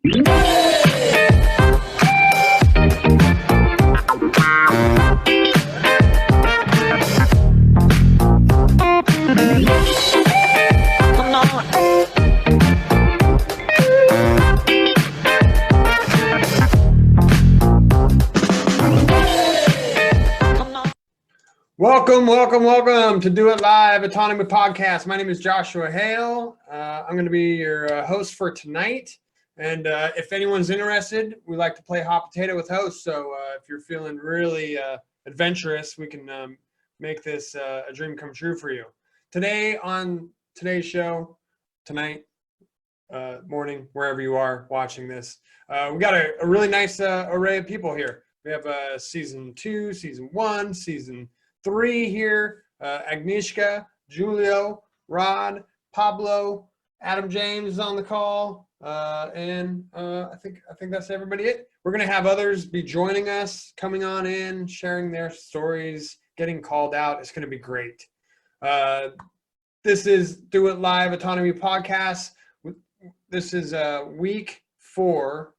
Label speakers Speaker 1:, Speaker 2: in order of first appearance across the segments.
Speaker 1: Welcome to Do It Live Autonomy Podcast. My name is Joshua Hale. I'm going to be your host for tonight. And if anyone's interested, we like to play hot potato with hosts. So if you're feeling really adventurous, we can make this a dream come true for you. Today on today's show, tonight, morning, wherever you are watching this, we got a really nice array of people here. We have season 2, season 1, season 3 here. Agnieszka, Julio, Rod, Pablo, Adam James is on the call, and I think that's everybody. We're gonna have others be joining us, coming on in, sharing their stories, getting called out. It's gonna be great. This is Do It Live Autonomy Podcast. This is week 4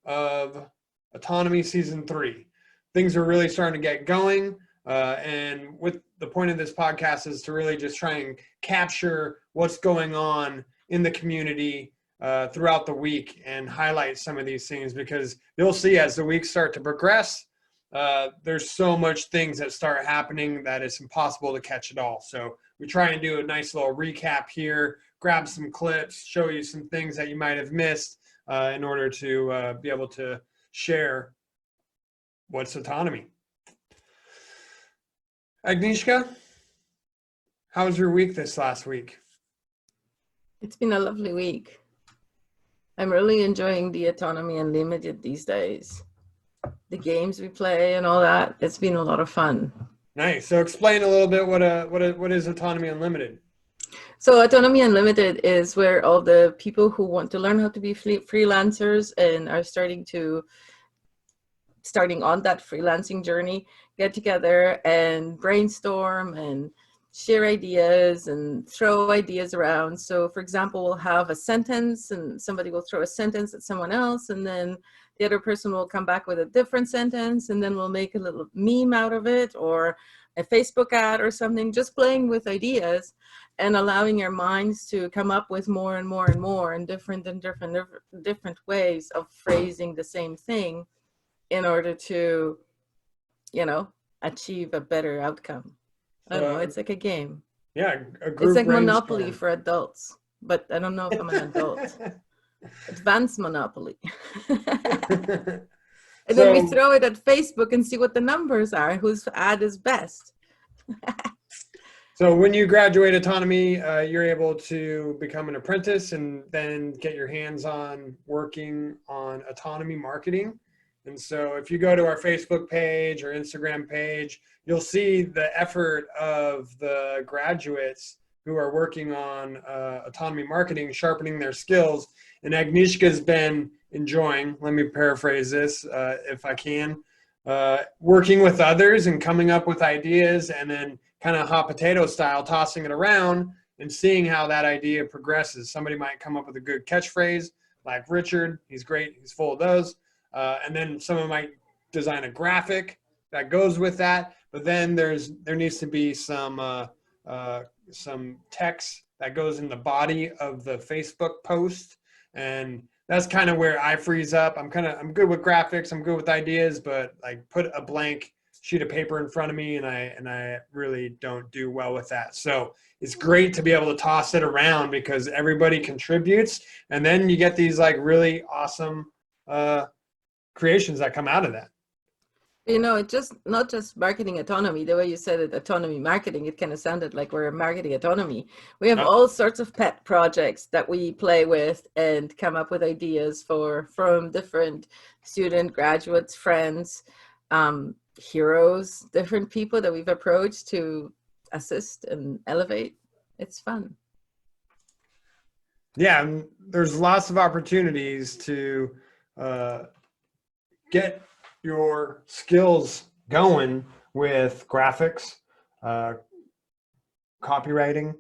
Speaker 1: of Autonomy Season 3. Things are really starting to get going. And with the point of this podcast is to really just try and capture what's going on in the community throughout the week and highlight some of these things, because you'll see as the weeks start to progress, there's so much things that start happening that it's impossible to catch it all. So we try and do a nice little recap here, grab some clips, show you some things that you might have missed in order to be able to share what's autonomy. Agnieszka, how was your week this last week?
Speaker 2: It's been a lovely week. I'm really enjoying the Autonomy Unlimited these days. The games we play and all that, it's been a lot of fun.
Speaker 1: Nice. So explain a little bit what is Autonomy Unlimited?
Speaker 2: So Autonomy Unlimited is where all the people who want to learn how to be freelancers and are starting on that freelancing journey get together and brainstorm and share ideas and throw ideas around. So for example, we'll have a sentence and somebody will throw a sentence at someone else, and then the other person will come back with a different sentence, and then we'll make a little meme out of it or a Facebook ad or something, just playing with ideas and allowing your minds to come up with more and more and more and different ways of phrasing the same thing in order to, achieve a better outcome. I don't know, it's like a game.
Speaker 1: Yeah, a group
Speaker 2: it's like
Speaker 1: brainstorm.
Speaker 2: Monopoly for adults, but I don't know if I'm an adult. Advanced Monopoly. And then we throw it at Facebook and see what the numbers are, whose ad is best.
Speaker 1: So when you graduate Autonomy, you're able to become an apprentice and then get your hands on working on autonomy marketing. And so if you go to our Facebook page or Instagram page, you'll see the effort of the graduates who are working on autonomy marketing, sharpening their skills. And Agnieszka's been enjoying, let me paraphrase this if I can, working with others and coming up with ideas and then kind of hot potato style, tossing it around and seeing how that idea progresses. Somebody might come up with a good catchphrase like Richard, he's great, he's full of those. And then someone might design a graphic that goes with that, but then there needs to be some text that goes in the body of the Facebook post, and that's kind of where I freeze up. I'm good with graphics, I'm good with ideas, but like put a blank sheet of paper in front of me, and I really don't do well with that. So it's great to be able to toss it around because everybody contributes, and then you get these like really awesome creations that come out of that.
Speaker 2: It's just not just marketing autonomy. The way you said it, autonomy marketing, it kind of sounded like we're marketing autonomy. We have all sorts of pet projects that we play with and come up with ideas from different student, graduates, friends, heroes, different people that we've approached to assist and elevate. It's fun.
Speaker 1: Yeah, and there's lots of opportunities to get your skills going with graphics, copywriting,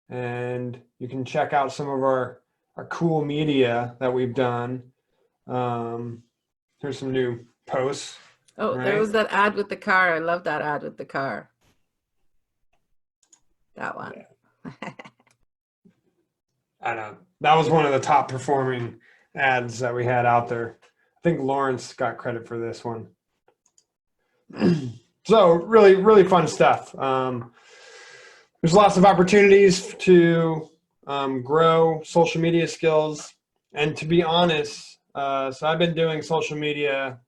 Speaker 1: and you can check out some of our cool media that we've done Here's some new posts.
Speaker 2: Oh,
Speaker 1: right?
Speaker 2: there was that ad with the car. I love that ad with the car. That one.
Speaker 1: Yeah. I know. That was one of the top performing ads that we had out there. I think Lawrence got credit for this one. So really, really fun stuff. There's lots of opportunities to grow social media skills. And to be honest, so I've been doing social media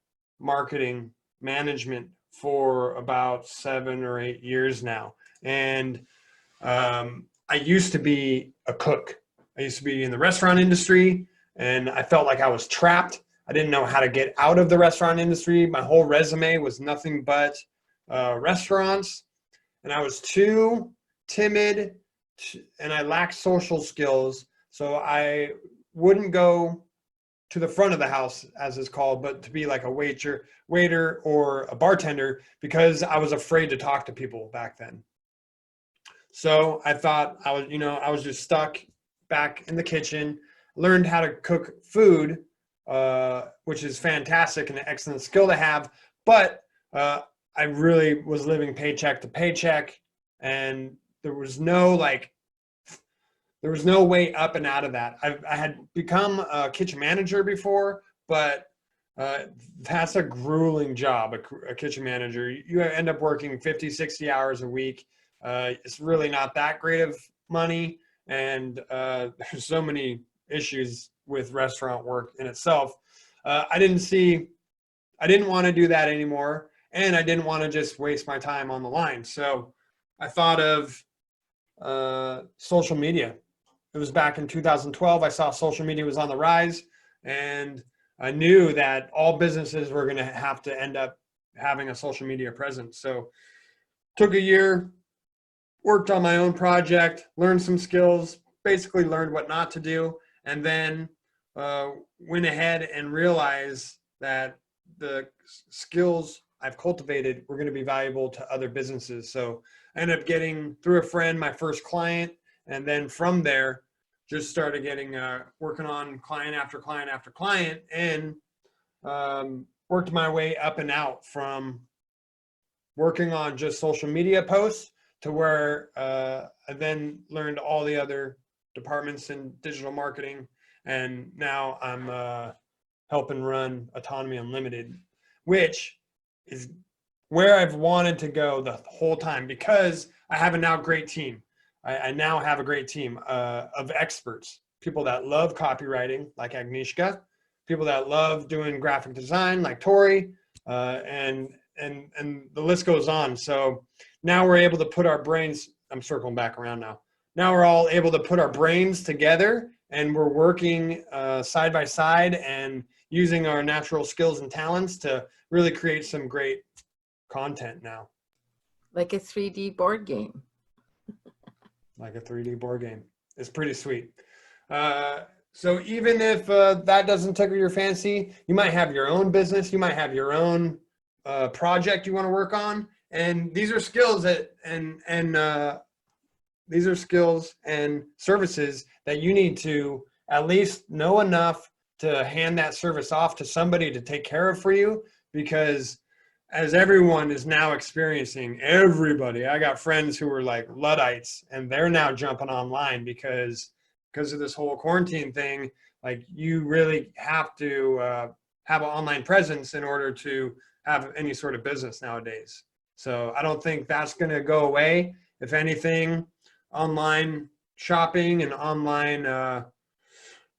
Speaker 1: marketing management for about 7 or 8 years now. And I used to be a cook. I used to be in the restaurant industry, and I felt like I was trapped. I didn't know how to get out of the restaurant industry. My whole resume was nothing but restaurants, and I was too timid, and I lacked social skills. So I wouldn't go to the front of the house, as it's called, but to be like a waiter or a bartender, because I was afraid to talk to people back then. So I thought I was just stuck back in the kitchen, learned how to cook food, which is fantastic and an excellent skill to have. But I really was living paycheck to paycheck, and there was no way up and out of that. I had become a kitchen manager before, but that's a grueling job, a kitchen manager. You end up working 50, 60 hours a week. It's really not that great of money, and there's so many issues with restaurant work in itself. I didn't want to do that anymore, and I didn't want to just waste my time on the line. So I thought of social media. It was back in 2012. I saw social media was on the rise, and I knew that all businesses were going to have to end up having a social media presence. So took a year, worked on my own project, learned some skills, basically learned what not to do, and then went ahead and realized that the skills I've cultivated were going to be valuable to other businesses. So I ended up getting, through a friend, my first client, and then from there, just started getting working on client after client after client, and worked my way up and out from working on just social media posts to where I then learned all the other departments in digital marketing, and now I'm helping run Autonomy Unlimited, which is where I've wanted to go the whole time, because I have a now great team. I now have a great team of experts, people that love copywriting like Agnieszka, people that love doing graphic design like Tori, and the list goes on. So now we're able to put our brains, I'm circling back around now. Now we're all able to put our brains together, and we're working side by side and using our natural skills and talents to really create some great content now.
Speaker 2: Like a 3D board game.
Speaker 1: Like a 3D board game. It's pretty sweet. So even if that doesn't tickle your fancy, you might have your own business, you might have your own project you want to work on, and these are skills that these are skills and services that you need to at least know enough to hand that service off to somebody to take care of for you, because as everyone is now experiencing, I got friends who were like Luddites, and they're now jumping online because of this whole quarantine thing. Like, you really have to have an online presence in order to have any sort of business nowadays. So I don't think that's going to go away. If anything, online shopping and online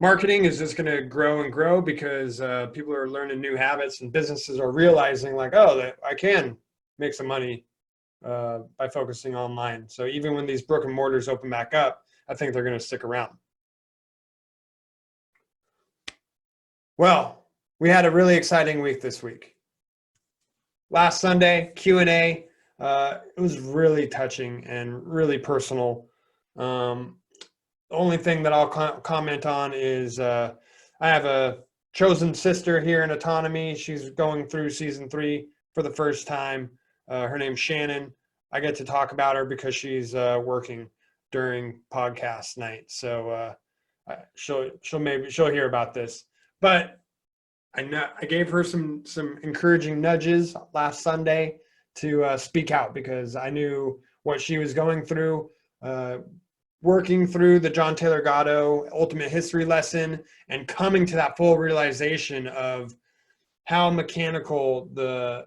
Speaker 1: marketing is just going to grow and grow, because people are learning new habits, and businesses are realizing like, oh, that I can make some money by focusing online. So even when these brick and mortars open back up, I think they're going to stick around. Well, we had a really exciting week this week. Last Sunday, Q&A, it was really touching and really personal. The only thing that I'll comment on is I have a chosen sister here in Autonomy. She's going through season 3 for the first time. Her name's Shannon. I get to talk about her because she's working during podcast night. So she'll hear about this. But I gave her some encouraging nudges last Sunday to speak out, because I knew what she was going through, working through the John Taylor Gatto Ultimate History lesson and coming to that full realization of how mechanical the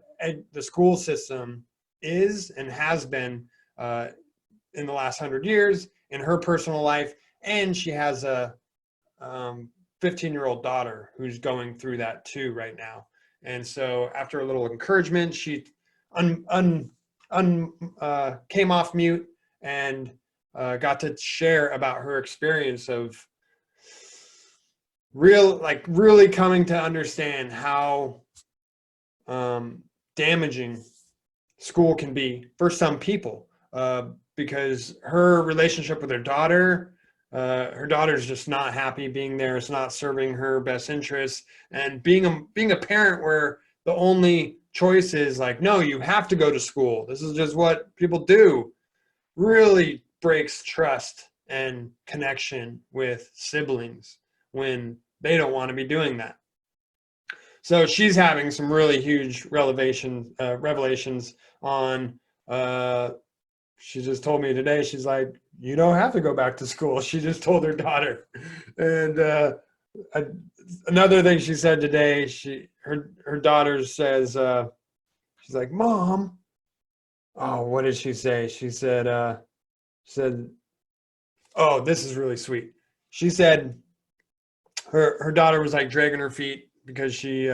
Speaker 1: school system is and has been in the last 100 years in her personal life. And she has a 15-year-old daughter who's going through that too right now. And so after a little encouragement, she came off mute and got to share about her experience of really coming to understand how damaging school can be for some people, because her relationship with her daughter's just not happy being there. It's not serving her best interests. And being a parent where the only choice is like, no, you have to go to school, this is just what people do, really breaks trust and connection with siblings when they don't want to be doing that. So she's having some really huge revelations on, she just told me today, she's like, you don't have to go back to school. She just told her daughter. And another thing she said today, her daughter says, she's like, Mom, oh, what did she say? She said, oh, this is really sweet. She said her daughter was like dragging her feet because she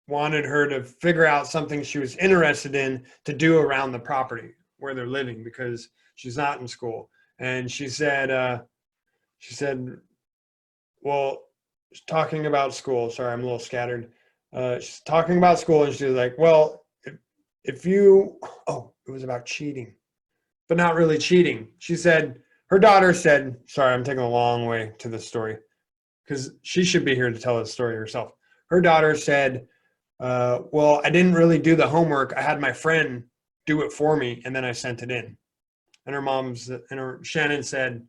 Speaker 1: wanted her to figure out something she was interested in to do around the property where they're living, because she's not in school. And she said, well, talking about school, sorry, I'm a little scattered. She's talking about school, and she was like, well, if you, oh, it was about cheating, but not really cheating. She said, her daughter said, sorry, I'm taking a long way to this story because she should be here to tell the story herself. Her daughter said, well, I didn't really do the homework. I had my friend do it for me, and then I sent it in. And Shannon said,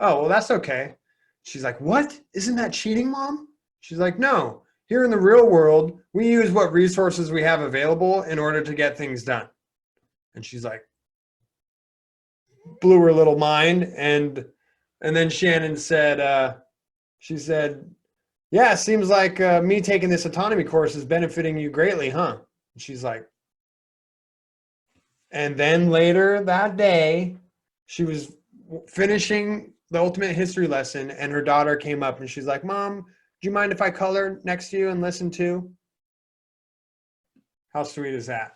Speaker 1: oh, well, that's okay. She's like, what? Isn't that cheating, Mom? She's like, no. Here in the real world, we use what resources we have available in order to get things done. And she's like, blew her little mind. And then Shannon said, she said, yeah, it seems like me taking this autonomy course is benefiting you greatly, huh? And she's like, and then later that day, she was finishing the Ultimate History lesson, and her daughter came up and she's like, Mom, do you mind if I color next to you and listen too? How sweet is that?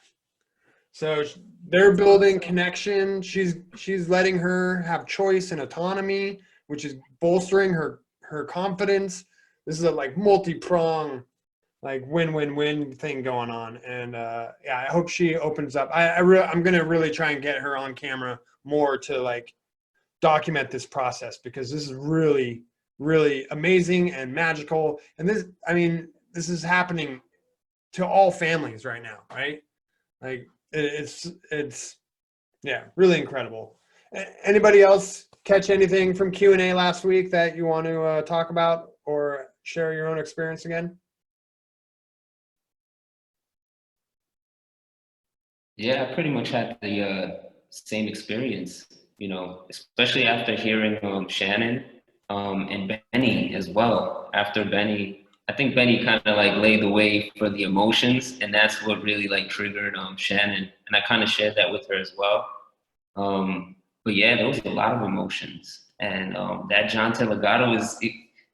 Speaker 1: So they're building connection. She's letting her have choice and autonomy, which is bolstering her confidence. This is a like multi-prong, like win-win-win thing going on. And yeah, I hope she opens up. I'm going to really try and get her on camera more to like document this process, because this is really, really amazing and magical. And this is happening to all families right now, right? Like it's yeah, really incredible. Anybody else catch anything from Q&A last week that you want to talk about or share your own experience again?
Speaker 3: Yeah, I pretty much had the same experience, especially after hearing Shannon and Benny as well. After Benny, I think Benny kind of like laid the way for the emotions, and that's what really like triggered Shannon. And I kind of shared that with her as well. But yeah, there was a lot of emotions. And that John Taylor Gatto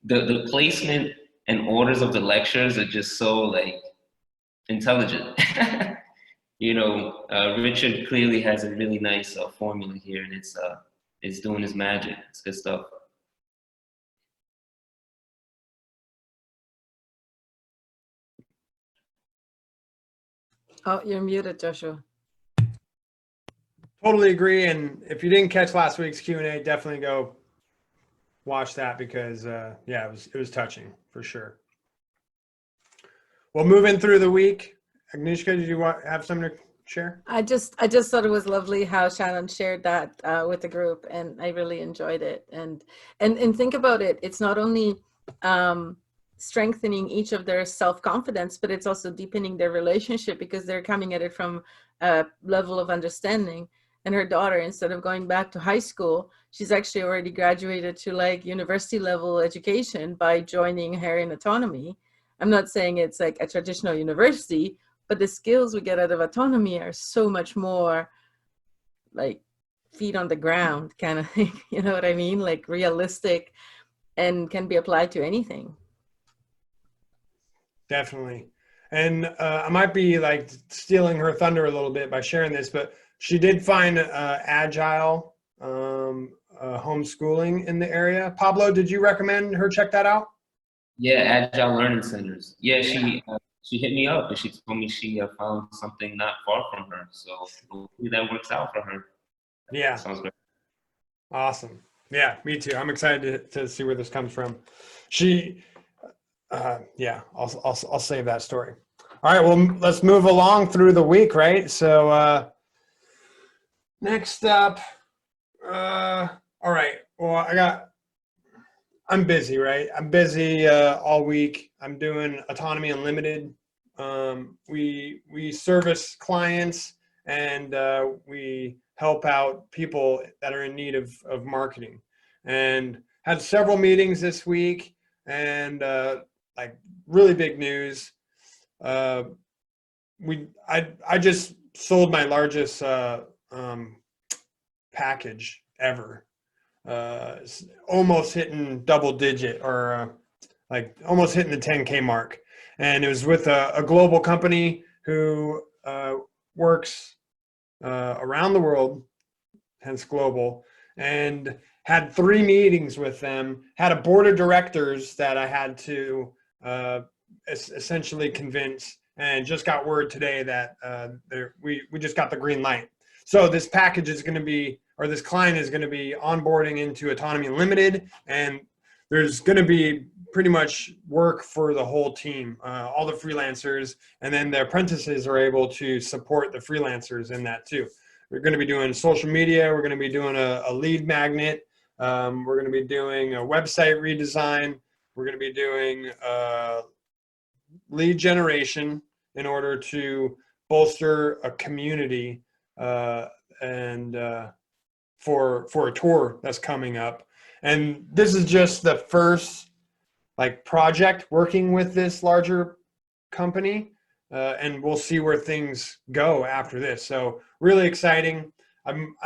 Speaker 3: the placement and orders of the lectures are just so like intelligent. Richard clearly has a really nice formula here, and it's doing his magic. It's good stuff.
Speaker 2: Oh, you're muted, Joshua.
Speaker 1: Totally agree. And if you didn't catch last week's Q&A, definitely go watch that, because yeah, it was touching for sure. Well, moving through the week, Agnieszka, did you have something to share?
Speaker 2: I just thought it was lovely how Shannon shared that with the group, and I really enjoyed it. And think about it. It's not only strengthening each of their self-confidence, but it's also deepening their relationship because they're coming at it from a level of understanding. And her daughter, instead of going back to high school, she's actually already graduated to like university level education by joining her in autonomy. I'm not saying it's like a traditional university, but the skills we get out of autonomy are so much more like feet on the ground kind of thing. You know what I mean? Like realistic and can be applied to anything.
Speaker 1: Definitely. And I might be like stealing her thunder a little bit by sharing this, but she did find agile homeschooling in the area. Pablo, did you recommend her check that out?
Speaker 3: Yeah, Agile Learning Centers. Yeah, she hit me up and she told me she found something not far from her. So hopefully that works out for her.
Speaker 1: Yeah.
Speaker 3: Sounds great.
Speaker 1: Awesome. Yeah, me too. I'm excited to see where this comes from. She, yeah, I'll save that story. All right, well, let's move along through the week, right? So next up, all right. Well, I'm busy, right? I'm busy all week. I'm doing Autonomy Unlimited. We service clients and we help out people that are in need of marketing. And had several meetings this week and like really big news. I just sold my largest package ever. Almost hitting double digit or like almost hitting the 10K mark. And it was with a global company who works around the world, hence global, and had 3 meetings with them, had a board of directors that I had to essentially convince, and just got word today that we just got the green light. So this package is going to be, or this client is going to be onboarding into Autonomy Unlimited, and there's going to be pretty much work for the whole team, all the freelancers, and then the apprentices are able to support the freelancers in that too. We're going to be doing social media. We're going to be doing a lead magnet. We're going to be doing a website redesign. We're going to be doing lead generation in order to bolster a community and for a tour that's coming up. And this is just the first like project working with this larger company, and we'll see where things go after this. So really exciting. I'm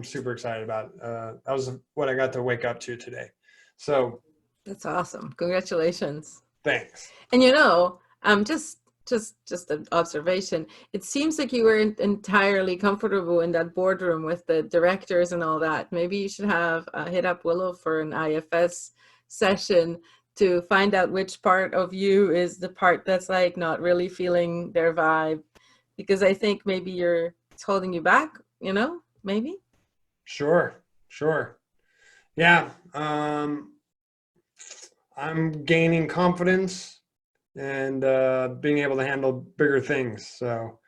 Speaker 1: super excited about it. That was what I got to wake up to today. So
Speaker 2: That's awesome. Congratulations.
Speaker 1: thanks.
Speaker 2: And you know, just an observation. It seems like you weren't entirely comfortable in that boardroom with the directors and all that. Maybe you should have hit up Willow for an IFS session to find out which part of you is the part that's like not really feeling their vibe, because I think maybe it's holding you back, you know, maybe.
Speaker 1: Sure. Yeah. I'm gaining confidence and being able to handle bigger things. So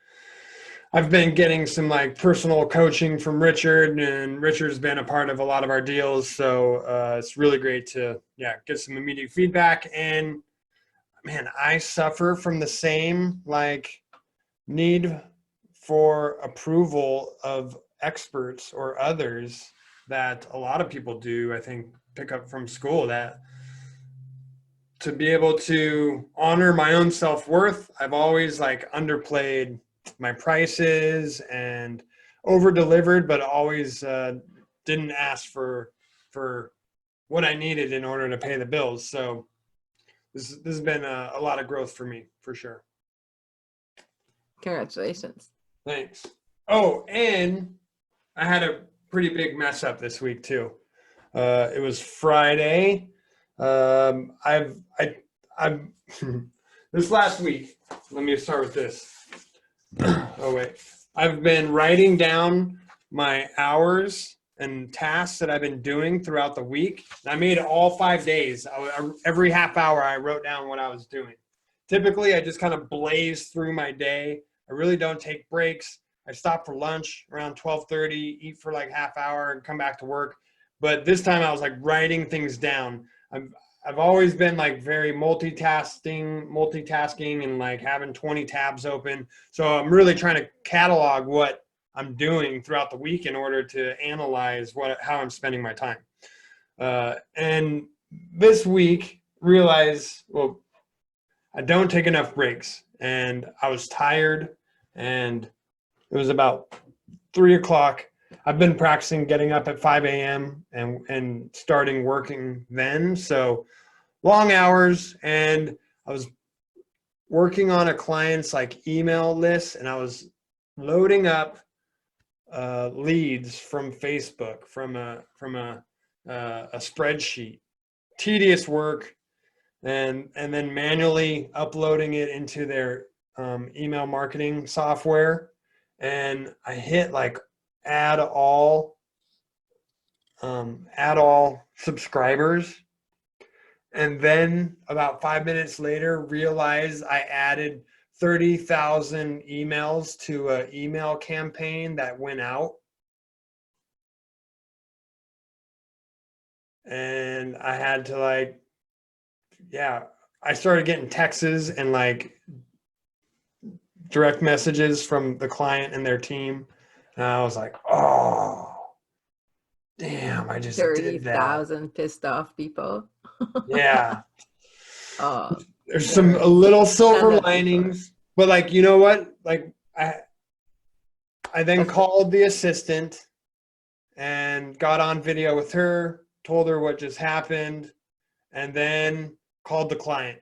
Speaker 1: I've been getting some like personal coaching from Richard, and Richard's been a part of a lot of our deals. So it's really great to get some immediate feedback. And man, I suffer from the same like need for approval of experts or others that a lot of people do, I think, pick up from school, that to be able to honor my own self-worth, I've always like underplayed my prices and over-delivered, but always didn't ask for what I needed in order to pay the bills. So this has been a lot of growth for me, for sure.
Speaker 2: Congratulations.
Speaker 1: Thanks. Oh, and I had a pretty big mess up this week too. It was Friday. I've this last week, let me start with this. Oh wait, I've been writing down my hours and tasks that I've been doing throughout the week. I made it all 5 days. Every half hour I wrote down what I was doing. Typically I just kind of blaze through my day. I really don't take breaks. I stop for lunch around 12:30, eat for like half hour and come back to work. But this time I was like writing things down. I've always been like very multitasking and like having 20 tabs open. So I'm really trying to catalog what I'm doing throughout the week in order to analyze how I'm spending my time. And this week realized, well, I don't take enough breaks, and I was tired, and it was about 3 o'clock. I've been practicing getting up at 5 a.m. and starting working then. So long hours, and I was working on a client's like email list, and I was loading up leads from Facebook from a spreadsheet. Tedious work, and then manually uploading it into their email marketing software. And I hit like add all subscribers, and then about 5 minutes later realized I added 30,000 emails to an email campaign that went out. And I had to like, I started getting texts and like direct messages from the client and their team. And I was like, oh, damn, I just did that.
Speaker 2: 30,000 pissed off people.
Speaker 1: Yeah.
Speaker 2: Oh,
Speaker 1: There's a little silver linings, but like, you know what? Like I then called the assistant and got on video with her, told her what just happened, and then called the client.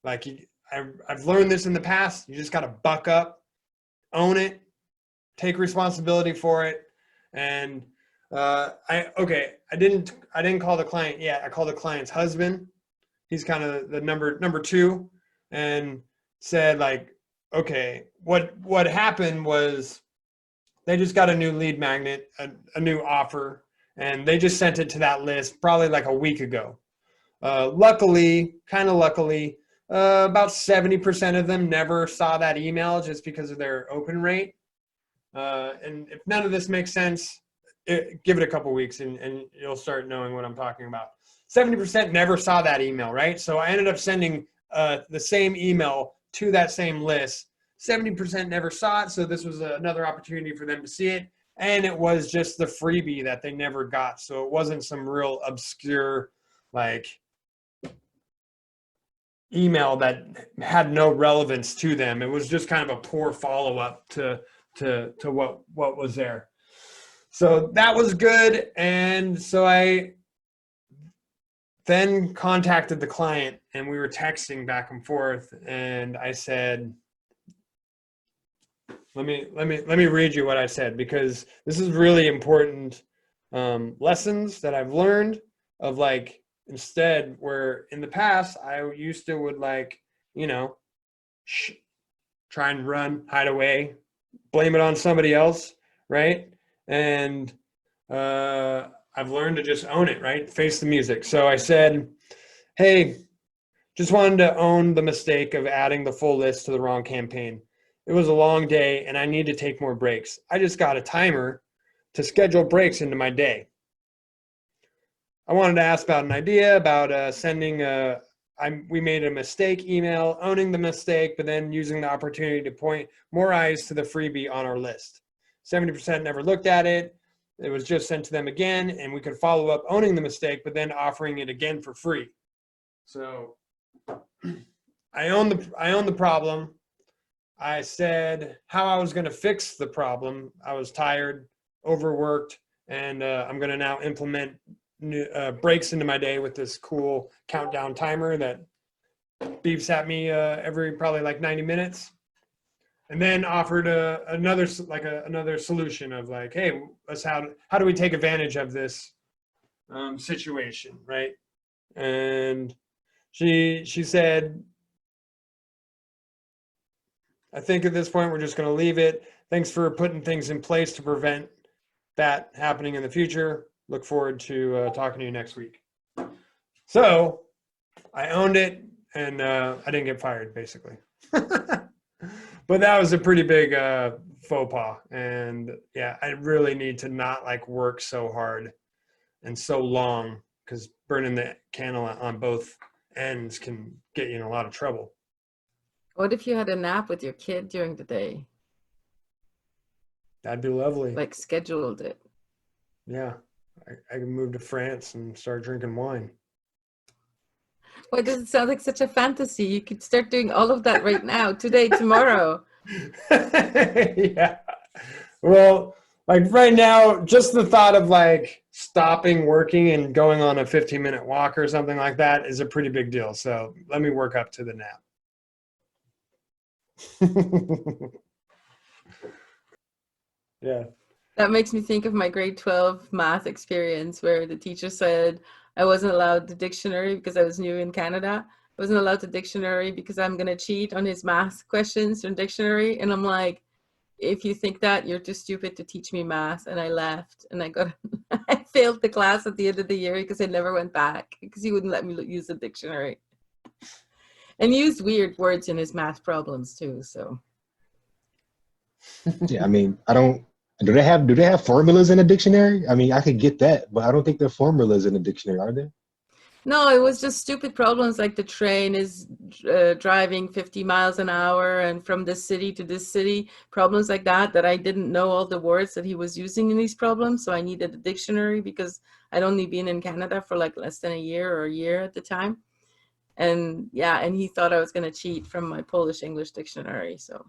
Speaker 1: Like, I've learned this in the past. You just got to buck up, own it, take responsibility for it. And I didn't call the client yet. I called the client's husband. He's kind of the number two, and said like, okay, what happened was they just got a new lead magnet, a new offer, and they just sent it to that list probably like a week ago. Luckily, about 70% of them never saw that email just because of their open rate. And if none of this makes sense, give it a couple weeks and you'll start knowing what I'm talking about. 70% never saw that email, right? So I ended up sending the same email to that same list. 70% never saw it, so this was another opportunity for them to see it. And it was just the freebie that they never got. So it wasn't some real obscure, like, email that had no relevance to them. It was just kind of a poor follow-up to what was there. So that was good. And so I then contacted the client, and we were texting back and forth, and I said, let me read you what I said, because this is really important lessons that I've learned of, like, instead, where in the past I used to would, like, you know, try and run, hide away, blame it on somebody else, right? And I've learned to just own it, right? Face the music. So I said, hey, just wanted to own the mistake of adding the full list to the wrong campaign. It was a long day and I need to take more breaks. I just got a timer to schedule breaks into my day. I wanted to ask about an idea about sending we made a mistake email, owning the mistake, but then using the opportunity to point more eyes to the freebie on our list. 70% never looked at it. It was just sent to them again, and we could follow up owning the mistake, but then offering it again for free. So I own the problem. I said how I was going to fix the problem. I was tired, overworked, and I'm going to now implement new breaks into my day with this cool countdown timer that beeps at me every probably like 90 minutes. And then offered another solution of like, hey, how do we take advantage of this situation, right? And she said, I think at this point we're just going to leave it. Thanks for putting things in place to prevent that happening in the future. Look forward to talking to you next week. So I owned it, and I didn't get fired, basically. But that was a pretty big faux pas. And yeah, I really need to not like work so hard and so long, because burning the candle on both ends can get you in a lot of trouble.
Speaker 2: What if you had a nap with your kid during the day?
Speaker 1: That'd be lovely.
Speaker 2: Like scheduled it.
Speaker 1: Yeah, I can move to France and start drinking wine.
Speaker 2: Why does it sound like such a fantasy? You could start doing all of that right now, today, tomorrow.
Speaker 1: Yeah. Well, like right now, just the thought of like stopping working and going on a 15-minute walk or something like that is a pretty big deal. So let me work up to the nap. Yeah.
Speaker 2: That makes me think of my grade 12 math experience where the teacher said I wasn't allowed the dictionary because I was new in Canada. I wasn't allowed the dictionary because I'm going to cheat on his math questions from dictionary. And I'm like, if you think that, you're too stupid to teach me math. And I left and I failed the class at the end of the year because I never went back because he wouldn't let me use the dictionary. And he used weird words in his math problems too, so.
Speaker 4: Yeah, I mean, I don't. Do they have formulas in a dictionary? I mean, I could get that, but I don't think there are formulas in a dictionary, are there?
Speaker 2: No, it was just stupid problems like the train is driving 50 miles an hour and from this city to this city, problems like that I didn't know all the words that he was using in these problems. So I needed a dictionary because I'd only been in Canada for like less than a year or a year at the time. And yeah, and he thought I was going to cheat from my Polish English dictionary. So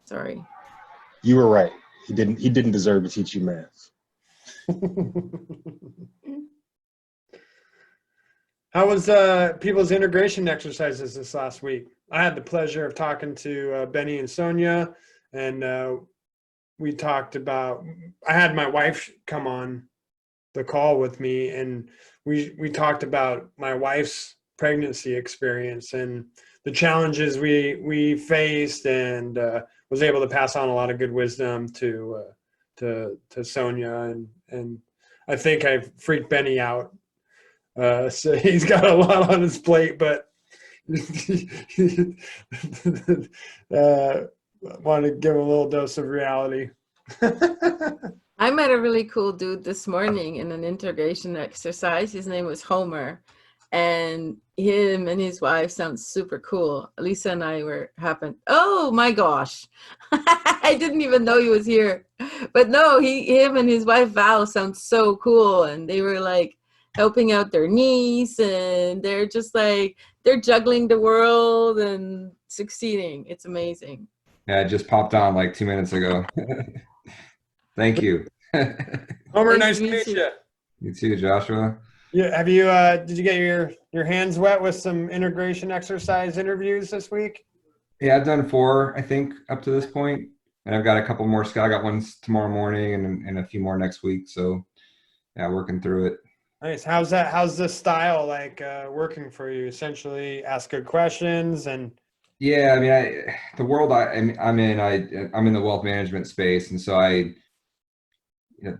Speaker 2: sorry.
Speaker 4: You were right. He didn't deserve to teach you math.
Speaker 1: How was people's integration exercises this last week? I had the pleasure of talking to Benny and Sonia, and we talked about, I had my wife come on the call with me, and we talked about my wife's pregnancy experience and the challenges we faced, and was able to pass on a lot of good wisdom to Sonia, and I think I freaked Benny out. So he's got a lot on his plate, but want to give him a little dose of reality.
Speaker 2: I met a really cool dude this morning in an integration exercise. His name was Homer, and him and his wife sound super cool. Lisa and I oh my gosh. I didn't even know he was here. But no, him and his wife Val sound so cool, and they were like helping out their niece, and they're just like, they're juggling the world and succeeding. It's amazing.
Speaker 5: Yeah, it just popped on like 2 minutes ago. Thank you.
Speaker 1: Homer, nice to meet you.
Speaker 5: You too, Joshua.
Speaker 1: Yeah, have you did you get your hands wet with some integration exercise interviews this week?
Speaker 5: Yeah, I've done 4, I think, up to this point, and I've got a couple more. I got one tomorrow morning and a few more next week. So yeah, working through it.
Speaker 1: Nice. How's the style like working for you? Essentially, ask good questions and.
Speaker 5: Yeah, I mean, the world I'm in, I'm in the wealth management space, and so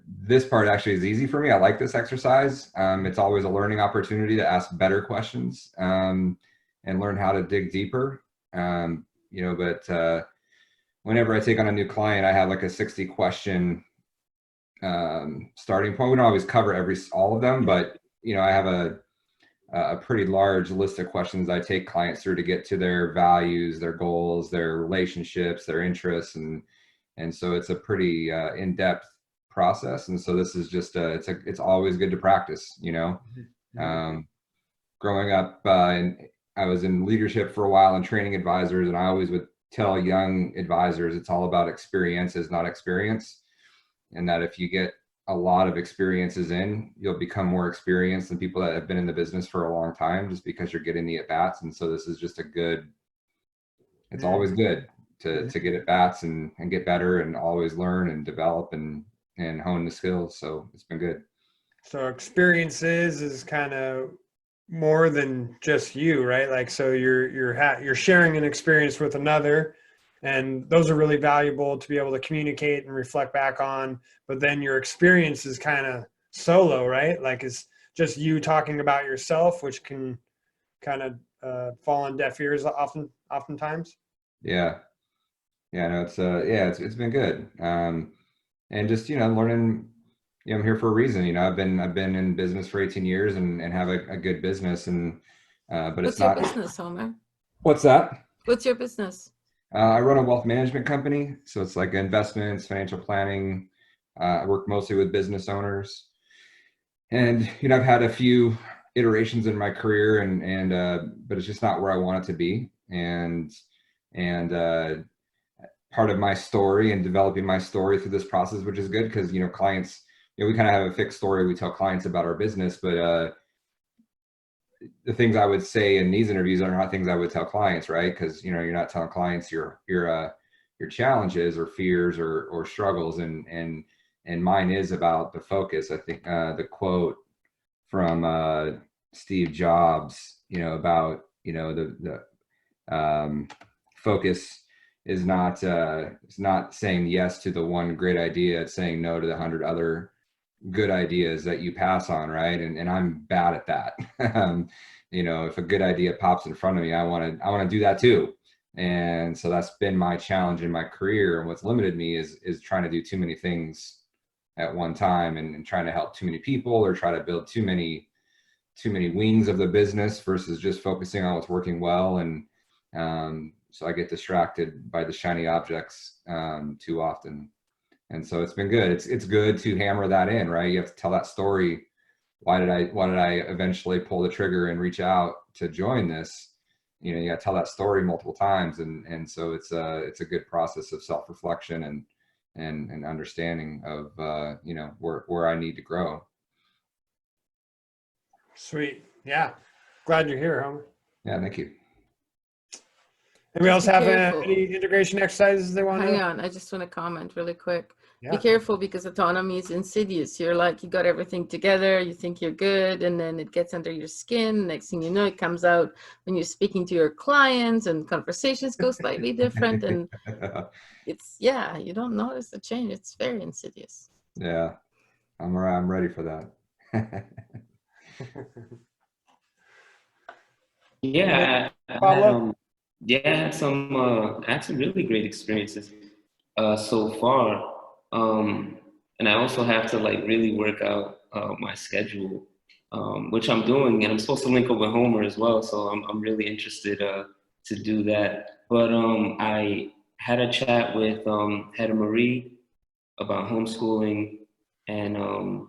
Speaker 5: this part actually is easy for me. I like this exercise. It's always a learning opportunity to ask better questions and learn how to dig deeper. But whenever I take on a new client, I have like a 60 question starting point. We don't always cover all of them, but I have a pretty large list of questions I take clients through to get to their values, their goals, their relationships, their interests, and so it's a pretty in-depth process. And so this is just it's always good to practice. Growing up, and I was in leadership for a while and training advisors, and I always would tell young advisors it's all about experiences, not experience, and that if you get a lot of experiences in, you'll become more experienced than people that have been in the business for a long time, just because you're getting the at-bats. And so this is just it's always good to get at-bats and get better and always learn and develop and hone the skills. So it's been good. So
Speaker 1: experiences is kind of more than just you, right? Like, so you're sharing an experience with another, and those are really valuable to be able to communicate and reflect back on. But then your experience is kind of solo, right? Like it's just you talking about yourself, which can kind of fall on deaf ears oftentimes.
Speaker 5: Yeah. No, it's been good. And just, learning Yeah, I'm here for a reason. You know, I've been in business for 18 years and have a good business, and but it's
Speaker 2: What's your
Speaker 5: not.
Speaker 2: business, Homer?
Speaker 5: What's that?
Speaker 2: What's your business?
Speaker 5: I run a wealth management company, so it's like investments, financial planning. I work mostly with business owners, and you know, I've had a few iterations in my career, but it's just not where I want it to be. And part of my story and developing my story through this process, which is good because, you know, clients, you know, we kind of have a fixed story we tell clients about our business, but the things I would say in these interviews are not things I would tell clients, right? Because, you know, you're not telling clients your challenges or fears or struggles, and mine is about the focus. I think the quote from Steve Jobs, you know, about, you know, the focus is not it's not saying yes to the one great idea, it's saying no to the 100 other good ideas that you pass on, right? And I'm bad at that. You know, if a good idea pops in front of me, I want to do that too. And so that's been my challenge in my career, and what's limited me is trying to do too many things at one time, and trying to help too many people or try to build too many wings of the business versus just focusing on what's working well. And so I get distracted by the shiny objects too often. And so it's been good. It's good to hammer that in, right? You have to tell that story. Why did I eventually pull the trigger and reach out to join this? You know, you got to tell that story multiple times. And so it's a good process of self-reflection and understanding of, you know, where I need to grow.
Speaker 1: Sweet. Yeah. Glad you're here, Homer.
Speaker 5: Yeah. Thank you.
Speaker 1: Anybody else
Speaker 2: Be
Speaker 1: have
Speaker 2: careful.
Speaker 1: any integration exercises they want to
Speaker 2: Hang
Speaker 1: do?
Speaker 2: on, I just want to comment really quick.
Speaker 1: Yeah.
Speaker 2: Be careful, because autonomy is insidious. You're like, you got everything together, you think you're good, and then it gets under your skin. Next thing you know, it comes out when you're speaking to your clients, and conversations go slightly different. And it's, yeah, you don't notice the change. It's very insidious.
Speaker 5: Yeah. I'm ready for that.
Speaker 3: Yeah, I had,
Speaker 1: Pablo?
Speaker 3: yeah, I had some really great experiences so far. And I also have to like really work out my schedule, which I'm doing, and I'm supposed to link up with Homer as well. So I'm really interested to do that. But I had a chat with Hedda Marie about homeschooling, and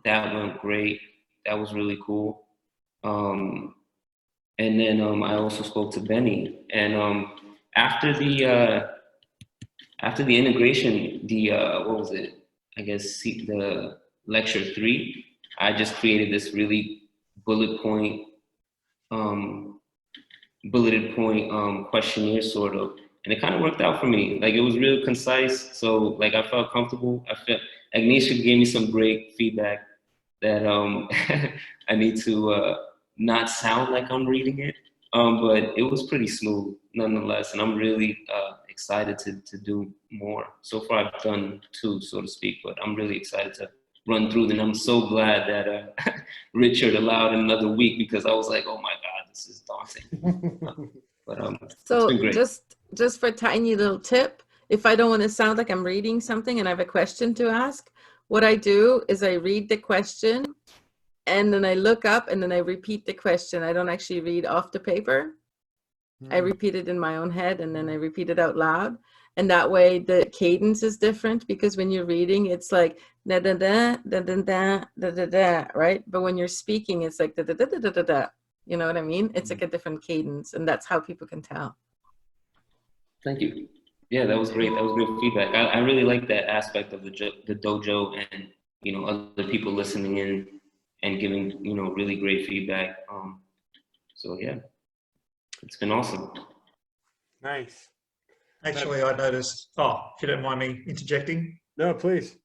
Speaker 3: that went great. That was really cool. And then I also spoke to Benny, and after the integration, what was it? I guess the lecture 3. I just created this really bulleted point questionnaire sort of, and it kind of worked out for me. Like, it was real concise, so like I felt comfortable. I felt Agnieszka gave me some great feedback that I need to not sound like I'm reading it, but it was pretty smooth nonetheless, and I'm really excited to do more. So far I've done 2, so to speak, but I'm really excited to run through them. I'm so glad that Richard allowed another week, because I was like, oh my God, this is daunting. But
Speaker 2: So
Speaker 3: it's been great.
Speaker 2: just for a tiny little tip, if I don't want to sound like I'm reading something and I have a question to ask, what I do is I read the question, and then I look up, and then I repeat the question. I don't actually read off the paper. I repeat it in my own head, and then I repeat it out loud. And that way the cadence is different, because when you're reading, it's like da da da da da da da da da, right? But when you're speaking, it's like da da da da da da da. You know what I mean? It's like a different cadence, and that's how people can tell.
Speaker 3: Thank you. Yeah, that was great. That was great feedback. I really like that aspect of the dojo, and you know, other people listening in and giving, you know, really great feedback. So yeah, it's been awesome.
Speaker 1: Nice.
Speaker 6: Actually, I noticed, if you don't mind me interjecting.
Speaker 1: No, please.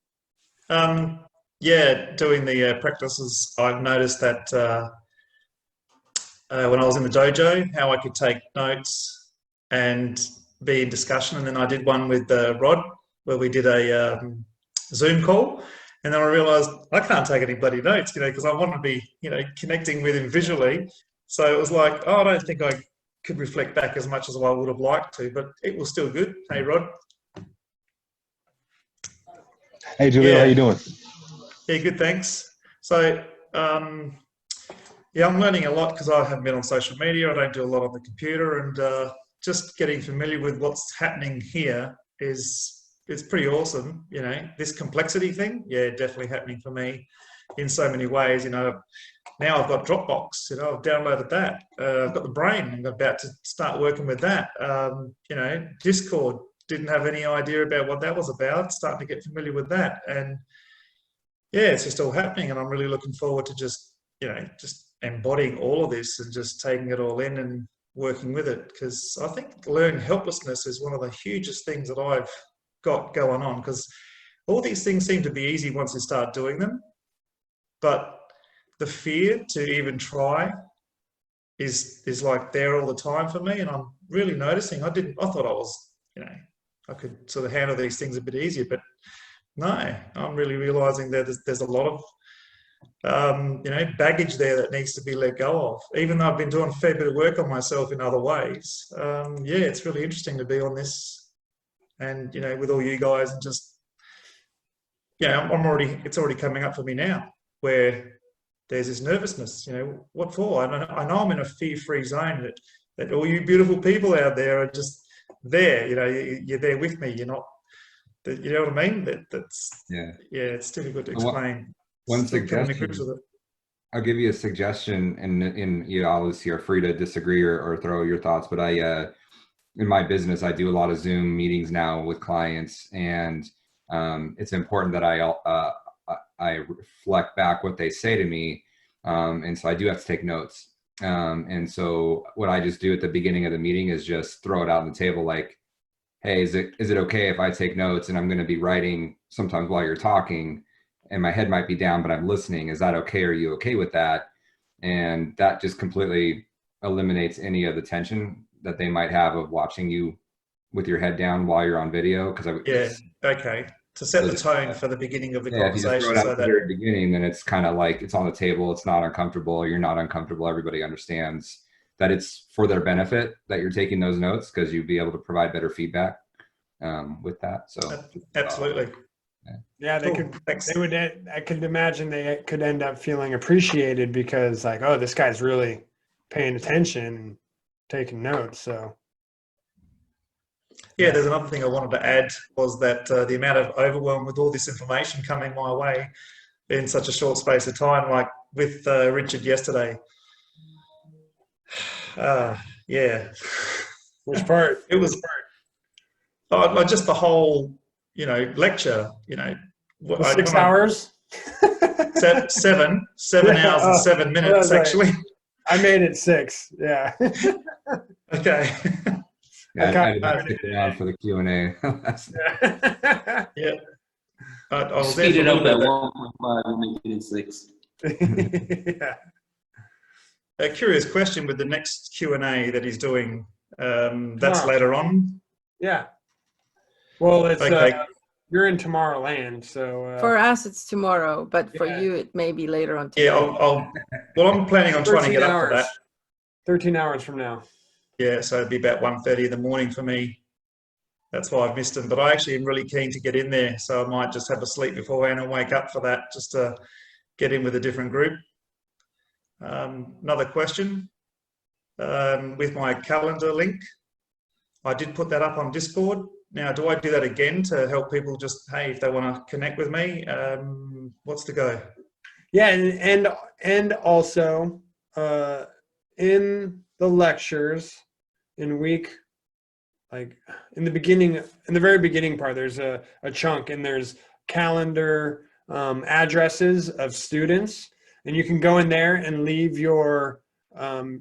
Speaker 6: Yeah, doing the practices, I've noticed that when I was in the dojo, how I could take notes and be in discussion. And then I did one with Rod, where we did a Zoom call. And then I realized I can't take any bloody notes, you know, because I want to be, you know, connecting with him visually. So it was like, I don't think I could reflect back as much as I would have liked to, but it was still good. Hey, Rod.
Speaker 4: Hey, Julio, how you doing?
Speaker 6: Yeah, good, thanks. So, yeah, I'm learning a lot because I haven't been on social media. I don't do a lot on the computer, and just getting familiar with what's happening here is pretty awesome. You know, this complexity thing, yeah, definitely happening for me in so many ways. You know, now I've got Dropbox. You know, I've downloaded that. I've got the Brain. I'm about to start working with that. You know, Discord. Didn't have any idea about what that was about. Starting to get familiar with that, and yeah, it's just all happening, and I'm really looking forward to just, you know, just embodying all of this and just taking it all in and working with it, because I think learned helplessness is one of the hugest things that I've got going on, because all these things seem to be easy once you start doing them, but the fear to even try is like there all the time for me, and I'm really noticing I thought I was, you know, I could sort of handle these things a bit easier, but no, I'm really realizing that there's a lot of, you know, baggage there that needs to be let go of. Even though I've been doing a fair bit of work on myself in other ways, yeah, it's really interesting to be on this, and you know, with all you guys, and just, yeah, it's already coming up for me now, where there's this nervousness. You know, what for? I know I'm in a fear-free zone. That all you beautiful people out there are just there. You know, you're there with me. You're not. You know what I mean? That's yeah. It's difficult to explain.
Speaker 5: One
Speaker 6: Still coming to grips
Speaker 5: suggestion.
Speaker 6: with it.
Speaker 5: I'll give you a suggestion, and you obviously are free to disagree or throw your thoughts. But in my business, I do a lot of Zoom meetings now with clients, and it's important that I reflect back what they say to me, and so I do have to take notes. And so what I just do at the beginning of the meeting is just throw it out on the table, like, hey, is it okay if I take notes, and I'm going to be writing sometimes while you're talking, and my head might be down, but I'm listening. Is that okay? Are you okay with that? And that just completely eliminates any of the tension that they might have of watching you with your head down while you're on video.
Speaker 6: Yeah, okay. To set the tone for the beginning of the conversation.
Speaker 5: If you just throw it out at the very beginning, then it's kind of like it's on the table. It's not uncomfortable. You're not uncomfortable. Everybody understands that it's for their benefit that you're taking those notes, because you'd be able to provide better feedback with that. So
Speaker 6: absolutely.
Speaker 1: Yeah, they could. They would. I could imagine they could end up feeling appreciated, because like, oh, this guy's really paying attention and taking notes. So
Speaker 6: yeah, there's another thing I wanted to add, was that the amount of overwhelm with all this information coming my way in such a short space of time, like with Richard yesterday. Yeah.
Speaker 1: Which part?
Speaker 6: It was just the whole, you know, lecture. You know,
Speaker 1: 6 hours.
Speaker 6: 7 hours and 7 minutes actually.
Speaker 1: I made it 6. Yeah.
Speaker 6: Okay.
Speaker 5: Yeah, I did not stick around for the Q&A.
Speaker 6: Yeah. I was
Speaker 3: Speed
Speaker 6: there
Speaker 3: it up at
Speaker 6: bit.
Speaker 3: 1.5 and make it in 6.
Speaker 1: Yeah.
Speaker 6: A curious question with the next Q&A that he's doing. That's later on.
Speaker 1: Yeah. Well, it's
Speaker 6: okay.
Speaker 1: You're in Tomorrowland, so
Speaker 2: for us it's tomorrow, but for you it may be later on today.
Speaker 6: Yeah, well, I'm planning on trying to get up for that.
Speaker 1: 13 hours from now.
Speaker 6: Yeah, so it'd be about 1:30 in the morning for me. That's why I've missed them. But I actually am really keen to get in there, so I might just have a sleep beforehand and wake up for that, just to get in with a different group. Another question, with my calendar link, I did put that up on Discord. Now, do I do that again to help people just, hey, if they want to connect with me, what's the go?
Speaker 1: Yeah, and also in the lectures in week, like in the very beginning part, there's a chunk, and there's calendar addresses of students, and you can go in there and leave your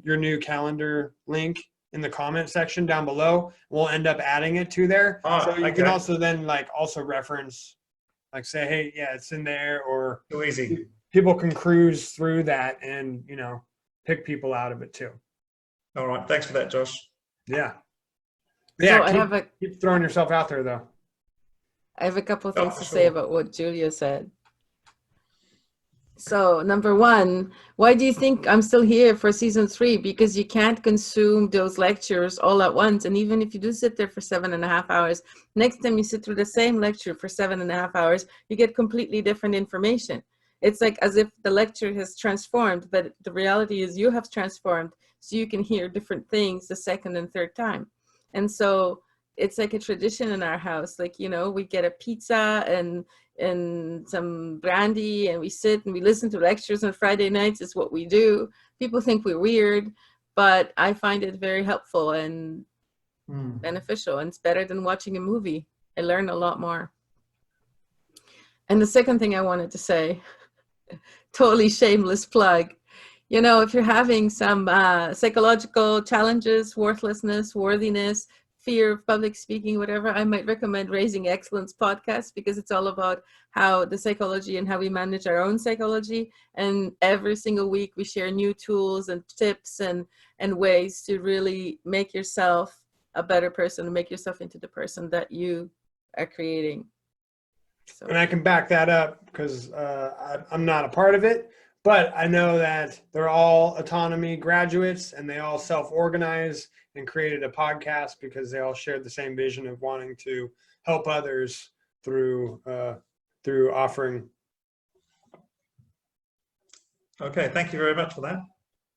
Speaker 1: new calendar link in the comment section down below. We'll end up adding it to there. So you can also then also reference, like say, hey, yeah, it's in there, or
Speaker 6: too easy.
Speaker 1: People can cruise through that and, you know, pick people out of it too.
Speaker 6: All right. Thanks for that, Josh.
Speaker 1: Yeah. Yeah.
Speaker 2: So
Speaker 1: keep throwing yourself out there though.
Speaker 2: I have a couple of things to say about what Julia said. So number one, why do you think I'm still here for season 3? Because you can't consume those lectures all at once. And even if you do sit there for 7.5 hours, next time you sit through the same lecture for 7.5 hours, you get completely different information. it's like as if the lecture has transformed, but the reality is you have transformed, so you can hear different things the second and third time. And so it's like a tradition in our house. Like, you know, we get a pizza and some brandy, and we sit and we listen to lectures on Friday nights. Is what we do. People think we're weird, but I find it very helpful and beneficial, and it's better than watching a movie. I learn a lot more. And the second thing I wanted to say, totally shameless plug, you know, if you're having some psychological challenges, worthlessness, worthiness, fear of public speaking, whatever, I might recommend Raising Excellence podcast, because it's all about how the psychology and how we manage our own psychology. And every single week we share new tools and tips and ways to really make yourself a better person and make yourself into the person that you are creating. So.
Speaker 1: And I can back that up because I'm not a part of it, but I know that they're all autonomy graduates and they all self-organize and created a podcast because they all shared the same vision of wanting to help others through offering.
Speaker 6: Okay, thank you very much for that.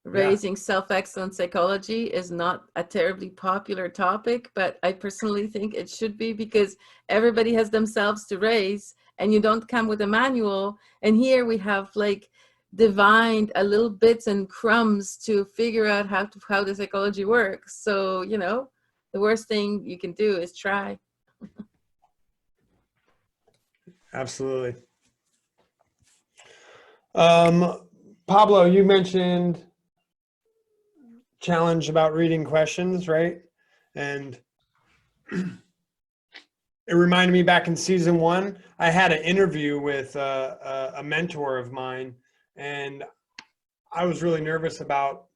Speaker 2: Raising self-excellence psychology is not a terribly popular topic, but I personally think it should be, because everybody has themselves to raise and you don't come with a manual. And here we have like divined a little bits and crumbs to figure out how the psychology works. So, you know, the worst thing you can do is try.
Speaker 1: Absolutely. Pablo, you mentioned challenge about reading questions, right? And it reminded me back in season 1, I had an interview with a mentor of mine, and I was really nervous about